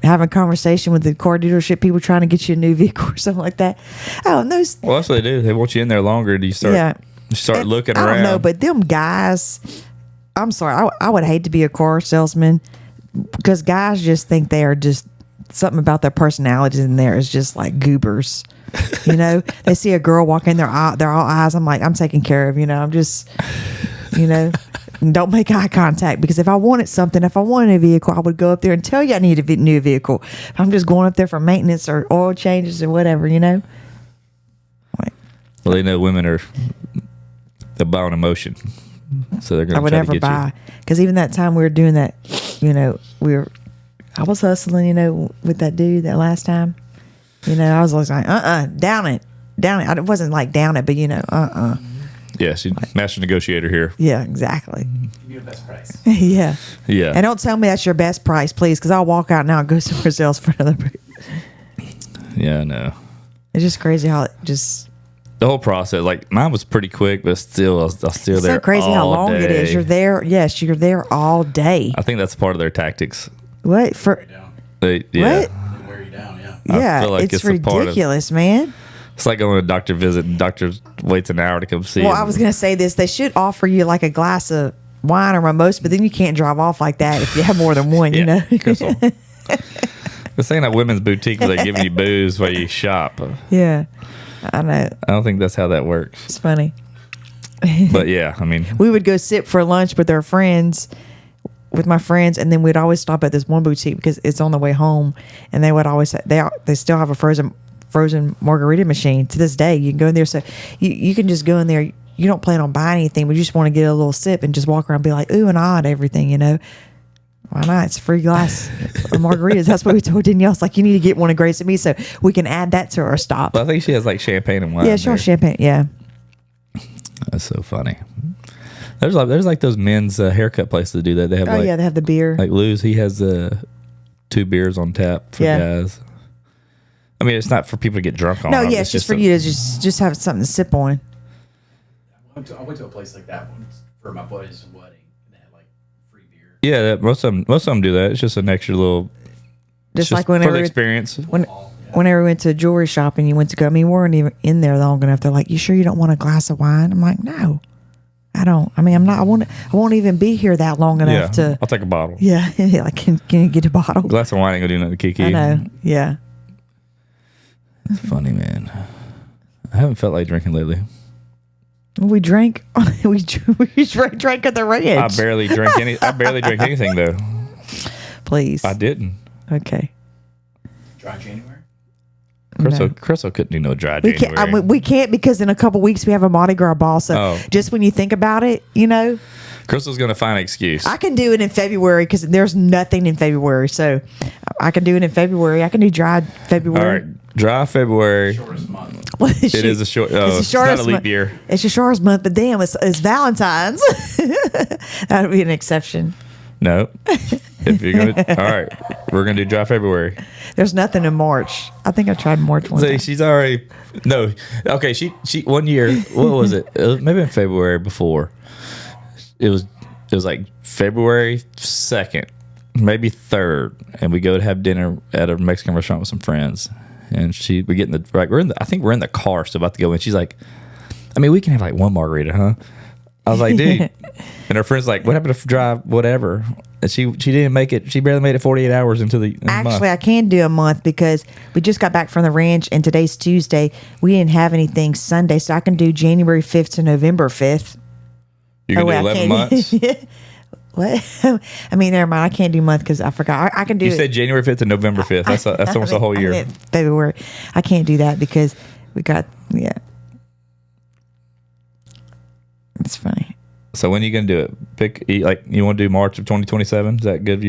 Speaker 1: having a conversation with the car dealership people trying to get you a new vehicle or something like that. Oh, and those.
Speaker 2: Well, that's what they do. They want you in there longer. Do you start?
Speaker 1: Yeah.
Speaker 2: You start
Speaker 1: And
Speaker 2: looking
Speaker 1: I
Speaker 2: around.
Speaker 1: don't know, but them guys, I'm sorry, I would hate to be a car salesman because guys just think they are just something about their personalities in there is just like goobers. You know, they see a girl walk in, they're all eyes. I'm like, I'm taken care of. You know, I'm just, you know, don't make eye contact because if I wanted something, if I wanted a vehicle, I would go up there and tell you I need a new vehicle. If I'm just going up there for maintenance or oil changes or whatever, you know.
Speaker 2: Well, they know women are they buy on emotion, so they're going
Speaker 1: I would
Speaker 2: to try
Speaker 1: never
Speaker 2: to get
Speaker 1: buy because even that time we were doing that, you know, I was hustling, you know, with that dude that last time. You know, I was like, down it. I wasn't like down it, but you know,
Speaker 2: you. Yeah, she's master negotiator here.
Speaker 1: Yeah, exactly.
Speaker 3: Give me the best price.
Speaker 1: Yeah.
Speaker 2: Yeah.
Speaker 1: And don't tell me that's your best price, please, because I'll walk out now and go somewhere else for another.
Speaker 2: Yeah, I know.
Speaker 1: It's just crazy how it just.
Speaker 2: The whole process, like mine was pretty quick, but still, I was still
Speaker 1: It's
Speaker 2: there.
Speaker 1: so crazy how
Speaker 2: all
Speaker 1: long it
Speaker 2: day.
Speaker 1: is. You're there. Yes, you're there all day.
Speaker 2: I think that's part of their tactics.
Speaker 1: What for?
Speaker 3: Down.
Speaker 2: Yeah.
Speaker 1: What?
Speaker 3: They wear you down, yeah.
Speaker 2: I
Speaker 1: Yeah,
Speaker 2: feel like
Speaker 1: it's
Speaker 2: it's a part of-
Speaker 1: ridiculous, man.
Speaker 2: It's like going to a doctor visit and doctor waits an hour to come see
Speaker 1: Well,
Speaker 2: you.
Speaker 1: I was going to say this. They should offer you like a glass of wine or mimosa, but then you can't drive off like that if you have more than one, you know?
Speaker 2: Crystal. This ain't a women's boutique where they're giving you booze while you shop.
Speaker 1: Yeah, I know.
Speaker 2: I don't think that's how that works.
Speaker 1: It's funny.
Speaker 2: But yeah, I mean,
Speaker 1: We would go sit for lunch with our friends, with my friends, and then we'd always stop at this one boutique because it's on the way home, and they would always they still have a frozen margarita machine to this day. You can go in there, so you can just go in there. You don't plan on buying anything, but you just want to get a little sip and just walk around and be like, ooh and ah at everything, you know. Why not? It's a free glass of margaritas. That's what we told Danielle. It's like, you need to get one of Grace and me so we can add that to our stop.
Speaker 2: I think she has like champagne and wine.
Speaker 1: Yeah, sure,
Speaker 2: there.
Speaker 1: champagne. Yeah.
Speaker 2: That's so funny. There's like those men's haircut places that do that. They have
Speaker 1: Oh,
Speaker 2: like,
Speaker 1: yeah, they have the beer.
Speaker 2: like Lou's. He has 2 beers on tap for
Speaker 1: Yeah.
Speaker 2: guys. I mean, it's not for people to get drunk on.
Speaker 1: No, yeah, it's just for you to just have something to sip on.
Speaker 3: I went to a place like that once for my buddy's wedding, and they had like free beer.
Speaker 2: Yeah, most of them do that. It's just an extra little.
Speaker 1: Just
Speaker 2: it's
Speaker 1: like
Speaker 2: for
Speaker 1: whenever
Speaker 2: the experience.
Speaker 1: whenever we went to a jewelry shop and you went to go, I mean, we weren't even in there long enough. They're like, you sure you don't want a glass of wine? I'm like, no, I don't. I mean, I'm not. I won't even be here that long
Speaker 2: Yeah,
Speaker 1: enough to.
Speaker 2: I'll take a bottle.
Speaker 1: Yeah, like can you get a bottle?
Speaker 2: Glass of wine ain't gonna do nothing to Kiki.
Speaker 1: I know. Yeah.
Speaker 2: It's funny, man. I haven't felt like drinking lately.
Speaker 1: We drank. we drank at the ranch.
Speaker 2: I barely drink anything though.
Speaker 1: Please.
Speaker 2: I didn't.
Speaker 1: Okay.
Speaker 3: Dry January?
Speaker 2: Crystal couldn't do no dry
Speaker 1: We
Speaker 2: January.
Speaker 1: can't. We can't because in a couple weeks we have a Mardi Gras ball. So
Speaker 2: Oh.
Speaker 1: just when you think about it, you know,
Speaker 2: Crystal's gonna find an excuse.
Speaker 1: I can do it in February because there's nothing in February. So I can do it in February. I can do dry February.
Speaker 2: All right, dry February.
Speaker 3: Shortest month.
Speaker 2: It is a short. Oh, it's not a leap
Speaker 1: month.
Speaker 2: year.
Speaker 1: It's the shortest month, but damn, it's Valentine's. That would be an exception.
Speaker 2: No. If you're gonna, all right, we're gonna do dry February.
Speaker 1: There's nothing in March. I think I tried March one
Speaker 2: See,
Speaker 1: time.
Speaker 2: she's already no. Okay, she 1 year. What was it? It was maybe in February before. It was like February 2nd, maybe 3rd, and we go to have dinner at a Mexican restaurant with some friends. And we get in the right. I think we're in the car, still about to go in. She's like, I mean, we can have like one margarita, huh? I was like, dude. And her friend's like, what happened to dry whatever? And she didn't make it. She barely made it 48 hours into the
Speaker 1: Actually,
Speaker 2: month.
Speaker 1: I can do a month because we just got back from the ranch and today's Tuesday. We didn't have anything Sunday, so I can do January 5th to November 5th.
Speaker 2: You can do 11 months.
Speaker 1: What? I mean, never mind. I can't do month because I forgot. I can do
Speaker 2: You
Speaker 1: it.
Speaker 2: said January 5th to November 5th. That's almost a whole
Speaker 1: I
Speaker 2: year.
Speaker 1: meant February. I can't do that because we got, yeah. It's funny.
Speaker 2: So when are you gonna do it? Like you want to do March of 2027? Is that good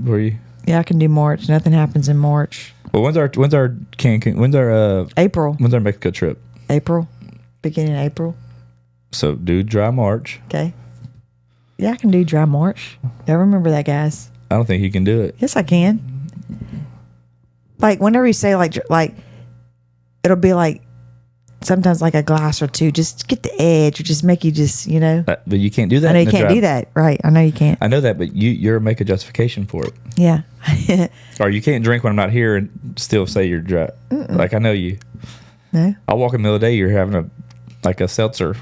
Speaker 2: for you?
Speaker 1: Yeah, I can do March. Nothing happens in March.
Speaker 2: Well, when's our Cancun?
Speaker 1: April.
Speaker 2: When's our Mexico trip?
Speaker 1: April. Beginning of April.
Speaker 2: So do dry March.
Speaker 1: Okay. Yeah, I can do dry March. I remember that, guys.
Speaker 2: I don't think you can do it.
Speaker 1: Yes, I can. Like whenever you say like it'll be like sometimes like a glass or two, just get the edge or just make you just, you know.
Speaker 2: But you can't do that.
Speaker 1: I know
Speaker 2: in
Speaker 1: you
Speaker 2: the
Speaker 1: can't
Speaker 2: drive.
Speaker 1: do that. Right. I know you can't.
Speaker 2: I know that, but you're make a justification for it.
Speaker 1: Yeah.
Speaker 2: Or you can't drink when I'm not here and still say you're dry. Like I know you.
Speaker 1: No.
Speaker 2: I'll walk in the middle of the day, you're having a seltzer.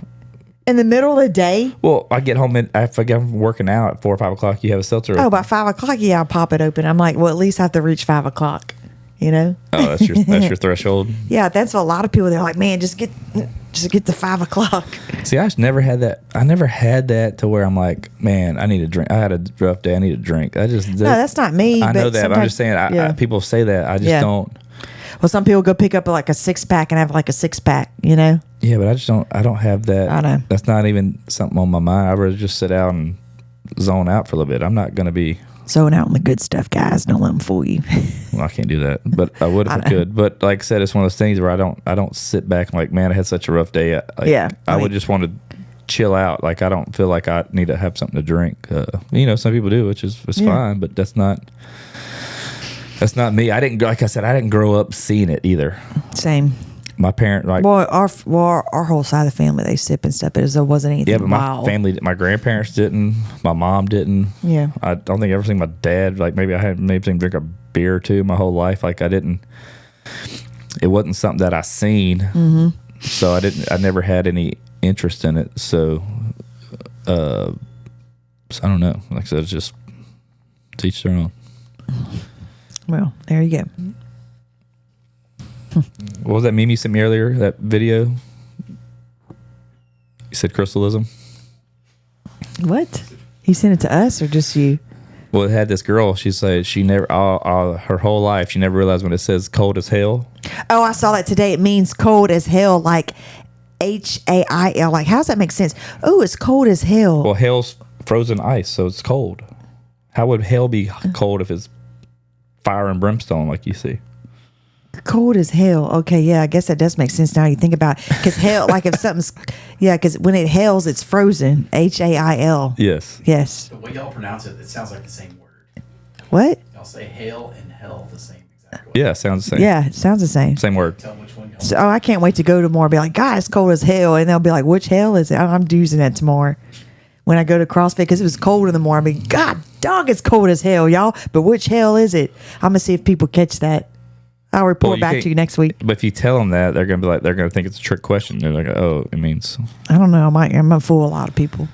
Speaker 1: In the middle of the day?
Speaker 2: Well, I get home and if I get home from working out at 4 or 5 o'clock, you have a seltzer.
Speaker 1: Oh, about 5 o'clock, yeah, I'll pop it open. I'm like, well, at least I have to reach 5 o'clock, you know?
Speaker 2: Oh, that's your threshold.
Speaker 1: Yeah, that's what a lot of people, they're like, man, just get to 5 o'clock.
Speaker 2: See, I just never had that. I never had that to where I'm like, man, I need a drink. I had a rough day. I need a drink. No,
Speaker 1: that's not me.
Speaker 2: I
Speaker 1: but
Speaker 2: know that, but I'm just saying,
Speaker 1: yeah.
Speaker 2: people say that. I just don't.
Speaker 1: Well, some people go pick up like a 6-pack and have like a 6-pack, you know?
Speaker 2: Yeah, but I don't have that.
Speaker 1: I know.
Speaker 2: That's not even something on my mind. I'd rather just sit out and zone out for a little bit. I'm not going to be
Speaker 1: zoning out on the good stuff, guys. Don't let them fool you.
Speaker 2: Well, I can't do that, but I would if I could. But like I said, it's one of those things where I don't sit back and like, man, I had such a rough day. I would just want to chill out. Like I don't feel like I need to have something to drink. Some people do, which is fine, but that's not me. I didn't grow up seeing it either.
Speaker 1: Same.
Speaker 2: My parent, like,
Speaker 1: our whole side of the family, they sip and stuff, but there wasn't anything.
Speaker 2: yeah, but
Speaker 1: wild.
Speaker 2: my family, my grandparents didn't, my mom didn't.
Speaker 1: Yeah,
Speaker 2: I don't think I ever seen my dad. Like maybe I had seen him drink a beer or two my whole life. Like I didn't. It wasn't something that I seen, so I never had any interest in it. So I don't know. Like I said, it's just teach their own.
Speaker 1: Well, there you go.
Speaker 2: What was that meme you sent me earlier? That video? You said crystalism?
Speaker 1: What? He sent it to us or just you?
Speaker 2: Well, it had this girl. She said she never, her whole life, she never realized when it says cold as hell.
Speaker 1: Oh, I saw that today. It means cold as hell, like HAIL. Like, how does that make sense? Oh, it's cold as hell.
Speaker 2: Well, hell's frozen ice, so it's cold. How would hell be cold if it's fire and brimstone like you see?
Speaker 1: Cold as hell. Okay, yeah, I guess that does make sense now you think about it. Because hell, like if something's, yeah, because when it hails, it's frozen. HAIL.
Speaker 2: Yes.
Speaker 1: Yes.
Speaker 3: The way y'all pronounce it, it sounds like the same word.
Speaker 1: What?
Speaker 3: Y'all say hail and hell the same exact way.
Speaker 2: Yeah, sounds the same.
Speaker 1: Yeah, it sounds the same.
Speaker 2: Same word.
Speaker 3: Tell which one y'all
Speaker 1: So, I can't wait to go tomorrow and be like, God, it's cold as hell. And they'll be like, which hell is it? I'm using that tomorrow when I go to CrossFit because it was cold in the morning. I mean, God, dog, it's cold as hell, y'all. But which hell is it? I'm going to see if people catch that. I'll report back to you next week.
Speaker 2: But if you tell them that, they're gonna be like, they're gonna think it's a trick question. They're like, oh, it means.
Speaker 1: I don't know. I'm gonna fool a lot of people.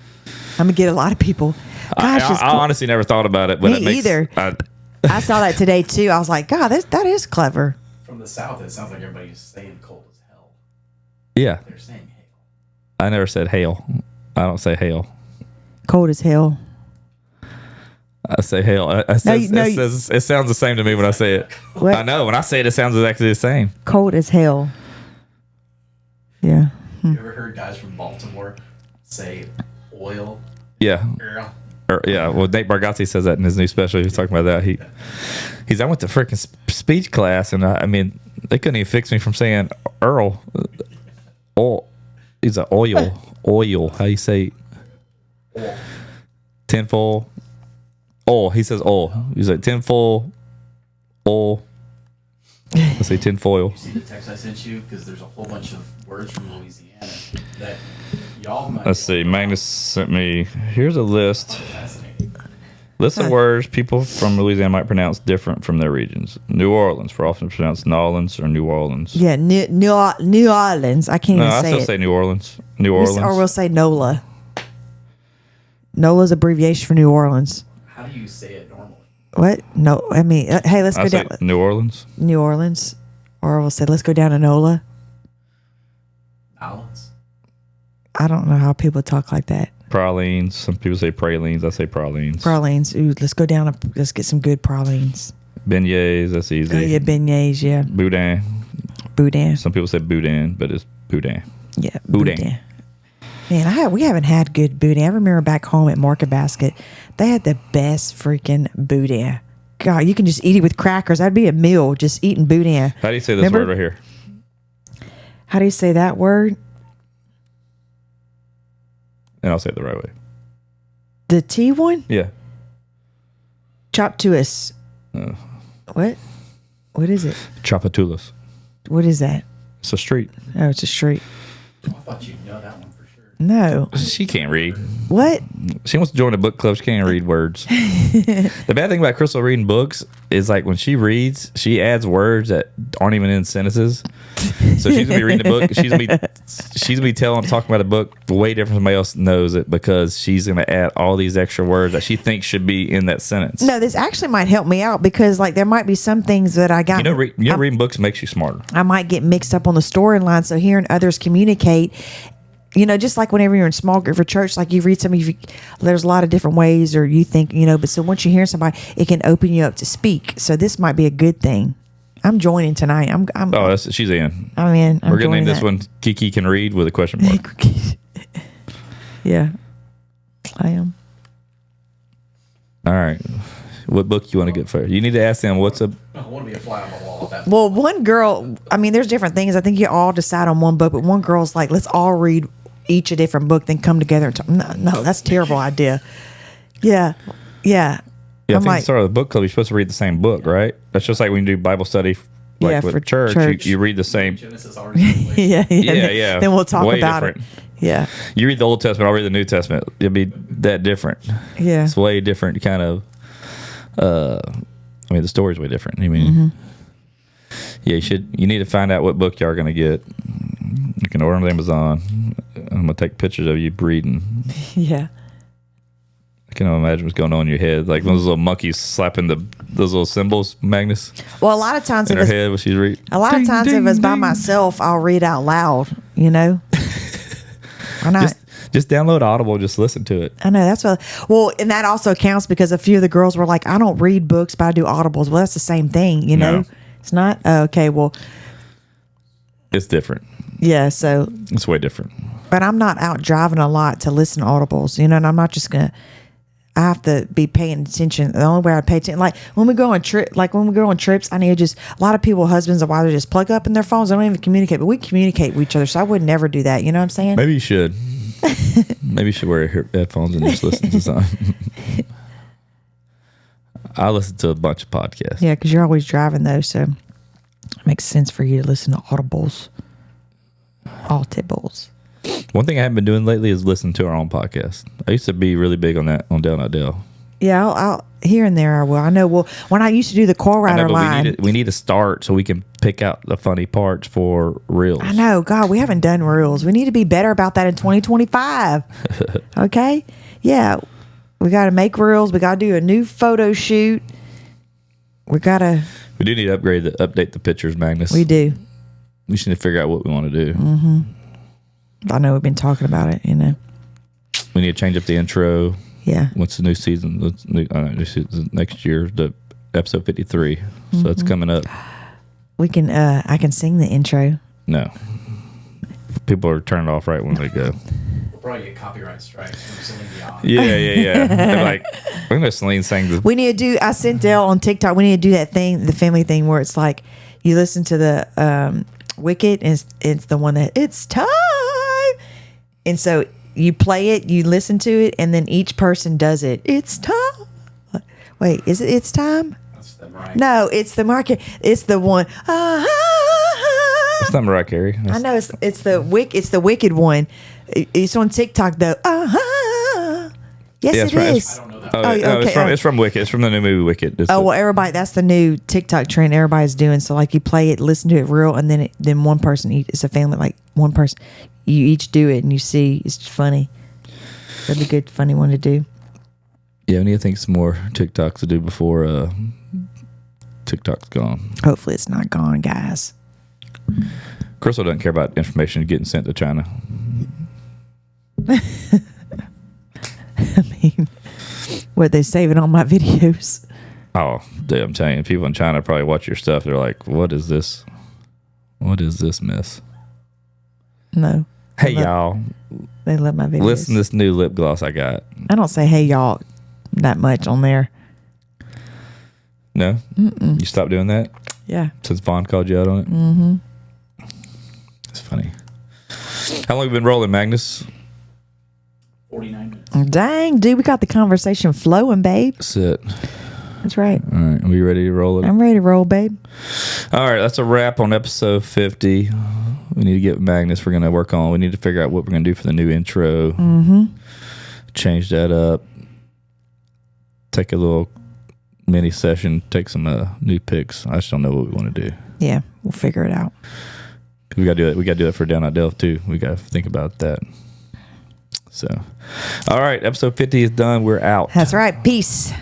Speaker 1: I'm gonna get a lot of people. Gosh,
Speaker 2: I honestly never thought about it, but
Speaker 1: Me
Speaker 2: it makes,
Speaker 1: either. I saw that today too. I was like, God, that is clever.
Speaker 3: From the South, it sounds like everybody's saying cold as hell.
Speaker 2: Yeah,
Speaker 3: They're saying hail.
Speaker 2: I never said hail. I don't say hail.
Speaker 1: Cold as hell.
Speaker 2: I say hail. It sounds the same to me when I say it.
Speaker 1: What?
Speaker 2: I know when I say it, it sounds exactly the same.
Speaker 1: Cold as hell. Yeah.
Speaker 3: You ever heard guys from Baltimore say oil?
Speaker 2: Yeah.
Speaker 3: Earl?
Speaker 2: Yeah, well, Nate Bargatze says that in his new special. He was talking about that. I went to freaking speech class, and I mean, they couldn't even fix me from saying Earl. Oil. He's a oil. Oil. How you say?
Speaker 3: Oil.
Speaker 2: Tinfoil. Oil. He says oil. He's like tinfoil. Oil. Let's say tinfoil.
Speaker 3: You see the text I sent you? Because there's a whole bunch of words from Louisiana that y'all might.
Speaker 2: Let's see. Magnus sent me. Here's a list.
Speaker 3: Fascinating.
Speaker 2: List of words people from Louisiana might pronounce different from their regions. New Orleans, for often pronounced Nolans or New Orleans.
Speaker 1: Yeah, New Orleans. I can't
Speaker 2: No,
Speaker 1: even
Speaker 2: I
Speaker 1: say
Speaker 2: still
Speaker 1: it.
Speaker 2: say New Orleans. New Orleans.
Speaker 1: Or we'll say NOLA. NOLA's abbreviation for New Orleans.
Speaker 3: How do you say it normally?
Speaker 1: What? No, I mean, hey, let's
Speaker 2: I
Speaker 1: go
Speaker 2: say
Speaker 1: down.
Speaker 2: New Orleans.
Speaker 1: New Orleans. Or we'll say, let's go down to NOLA.
Speaker 3: Nolans?
Speaker 1: I don't know how people talk like that.
Speaker 2: Pralines. Some people say pralines. I say pralines.
Speaker 1: Pralines. Ooh, let's go down and let's get some good pralines.
Speaker 2: Beignets. That's easy.
Speaker 1: Oh, yeah, beignets, yeah.
Speaker 2: Boudin.
Speaker 1: Boudin.
Speaker 2: Some people say boudin, but it's boudin.
Speaker 1: Yeah,
Speaker 2: Boudin.
Speaker 1: Man, we haven't had good boudin. I remember back home at Market Basket, they had the best freaking boudin. God, you can just eat it with crackers. That'd be a meal, just eating boudin.
Speaker 2: How do you say this
Speaker 1: Remember?
Speaker 2: word right here?
Speaker 1: How do you say that word?
Speaker 2: And I'll say it the right way.
Speaker 1: The T one?
Speaker 2: Yeah.
Speaker 1: Chop to us. What? What is it?
Speaker 2: Tchoupitoulas.
Speaker 1: What is that?
Speaker 2: It's a street.
Speaker 1: Oh, it's a street.
Speaker 3: I thought you'd know that one for sure.
Speaker 1: No.
Speaker 2: She can't read.
Speaker 1: What?
Speaker 2: She wants to join a book club. She can't read words. The bad thing about Crystal reading books is like when she reads, she adds words that aren't even in sentences. So she's gonna be reading a book. She's gonna be talking about a book way different than somebody else knows it because she's gonna add all these extra words that she thinks should be in that sentence.
Speaker 1: No, this actually might help me out because like there might be some things that I got.
Speaker 2: Reading books makes you smarter.
Speaker 1: I might get mixed up on the storyline. So hearing others communicate, just like whenever you're in small group for church, like you read there's a lot of different ways, or you think, but so once you hear somebody, it can open you up to speak. So this might be a good thing. I'm joining tonight.
Speaker 2: She's in.
Speaker 1: I'm in.
Speaker 2: We're gonna name this one Kiki Can Read with a question mark.
Speaker 1: Yeah, I am.
Speaker 2: All right. What book you want to get first? You need to ask them what's up.
Speaker 3: I want to be a fly on the wall.
Speaker 1: Well, one girl, there's different things. I think you all decide on one book, but one girl's like, let's all read each a different book, then come together and talk. No, that's a terrible idea. Yeah.
Speaker 2: Yeah, I think at the start of the book club, you're supposed to read the same book, right? That's just like when you do Bible study, with church. You read the same.
Speaker 3: Genesis
Speaker 1: yeah. Then we'll talk
Speaker 2: way
Speaker 1: about
Speaker 2: different.
Speaker 1: it. Yeah.
Speaker 2: You read the Old Testament, I'll read the New Testament. It'll be that different.
Speaker 1: Yeah.
Speaker 2: It's way different kind of. The story's way different. You need to find out what book y'all are going to get. You can order them on Amazon. I'm going to take pictures of you reading.
Speaker 1: Yeah.
Speaker 2: I can imagine what's going on in your head. Like those little monkeys slapping those little symbols, Magnus.
Speaker 1: Well, a lot of times
Speaker 2: in her head when she's reading.
Speaker 1: A lot of times if it's by myself, I'll read out loud, Why not?
Speaker 2: Just download Audible and just listen to it.
Speaker 1: I know that's and that also counts because a few of the girls were like, I don't read books, but I do audibles. Well, that's the same thing,
Speaker 2: No.
Speaker 1: It's not? Oh, okay, well.
Speaker 2: It's different.
Speaker 1: Yeah, so.
Speaker 2: It's way different.
Speaker 1: But I'm not out driving a lot to listen to audibles, and I'm not just going to. I have to be paying attention. The only way I pay attention, like when we go on trips, I need to just, a lot of people, husbands and wives, just plug up in their phones. They don't even communicate, but we communicate with each other. So I would never do that. You know what I'm saying?
Speaker 2: Maybe you should. Maybe you should wear headphones and just listen to something. I listen to a bunch of podcasts.
Speaker 1: Yeah, because you're always driving though, so it makes sense for you to listen to audibles.
Speaker 2: One thing I haven't been doing lately is listen to our own podcast. I used to be really big on that on Dale Not Dale.
Speaker 1: Yeah, I'll here and there I will. I know. Well, when I used to do the call writer line,
Speaker 2: we need to start so we can pick out the funny parts for reels.
Speaker 1: I know. God, we haven't done reels. We need to be better about that in 2025. Okay. Yeah, we got to make reels. We got to do a new photo shoot. We do
Speaker 2: need to update the pictures, Magnus.
Speaker 1: We do.
Speaker 2: We just need to figure out what we want to do.
Speaker 1: Mm-hmm. I know we've been talking about it.
Speaker 2: We need to change up the intro.
Speaker 1: Yeah.
Speaker 2: What's the new season? Next year, the episode 53. So that's coming up.
Speaker 1: We can. I can sing the intro.
Speaker 2: No. People are turning off right when they go.
Speaker 3: We'll probably get copyright strikes from Celine Dion.
Speaker 2: Yeah. They're like, we're going to Celine sing this.
Speaker 1: We need to do. I sent Dale on TikTok. We need to do that thing, the family thing, where it's like you listen to the Wicked, and it's the one that it's time, and so you play it, you listen to it, and then each person does it. It's time. Wait, is it? It's time.
Speaker 3: That's the Mariah.
Speaker 1: No, it's the market. It's the one.
Speaker 2: It's not Mariah Carey.
Speaker 1: I know it's the Wicked one. It's on TikTok though. Yes,
Speaker 2: yeah,
Speaker 1: it
Speaker 2: right.
Speaker 1: is.
Speaker 3: I don't know that.
Speaker 1: Okay.
Speaker 2: It's from Wicked. It's from the new movie Wicked.
Speaker 1: Everybody, that's the new TikTok trend everybody's doing. So like you play it, listen to it real, and then one person, it's a family, like one person, you each do it and you see, it's just funny. That'd be a good, funny one to do.
Speaker 2: Yeah, we need to think some more TikToks to do before TikTok's gone.
Speaker 1: Hopefully it's not gone, guys.
Speaker 2: Crystal doesn't care about information getting sent to China.
Speaker 1: I mean, what, they saving all my videos?
Speaker 2: Oh, dude, I'm telling you, people in China probably watch your stuff. They're like, what is this? What is this mess?
Speaker 1: No.
Speaker 2: Hey, y'all.
Speaker 1: They love my videos.
Speaker 2: Listen to this new lip gloss I got.
Speaker 1: I don't say hey, y'all that much on there.
Speaker 2: No?
Speaker 1: Mm-mm.
Speaker 2: You stopped doing that?
Speaker 1: Yeah.
Speaker 2: Since Vaughn called you out on it?
Speaker 1: Mm-hmm.
Speaker 2: It's funny. How long have you been rolling, Magnus?
Speaker 3: 49 minutes.
Speaker 1: Dang, dude, we got the conversation flowing, babe.
Speaker 2: That's it.
Speaker 1: That's right.
Speaker 2: All right. Are we ready to roll it?
Speaker 1: I'm ready to roll, babe.
Speaker 2: All right. That's a wrap on episode 50. We need to get Magnus. We need to figure out what we're going to do for the new intro.
Speaker 1: Mm-hmm.
Speaker 2: Change that up. Take a little mini session. Take some new picks. I just don't know what we want to do.
Speaker 1: Yeah, we'll figure it out.
Speaker 2: We got to do it. We got to do it for Down Not Delve too. We got to think about that. So, all right. Episode 50 is done. We're out.
Speaker 1: That's right. Peace.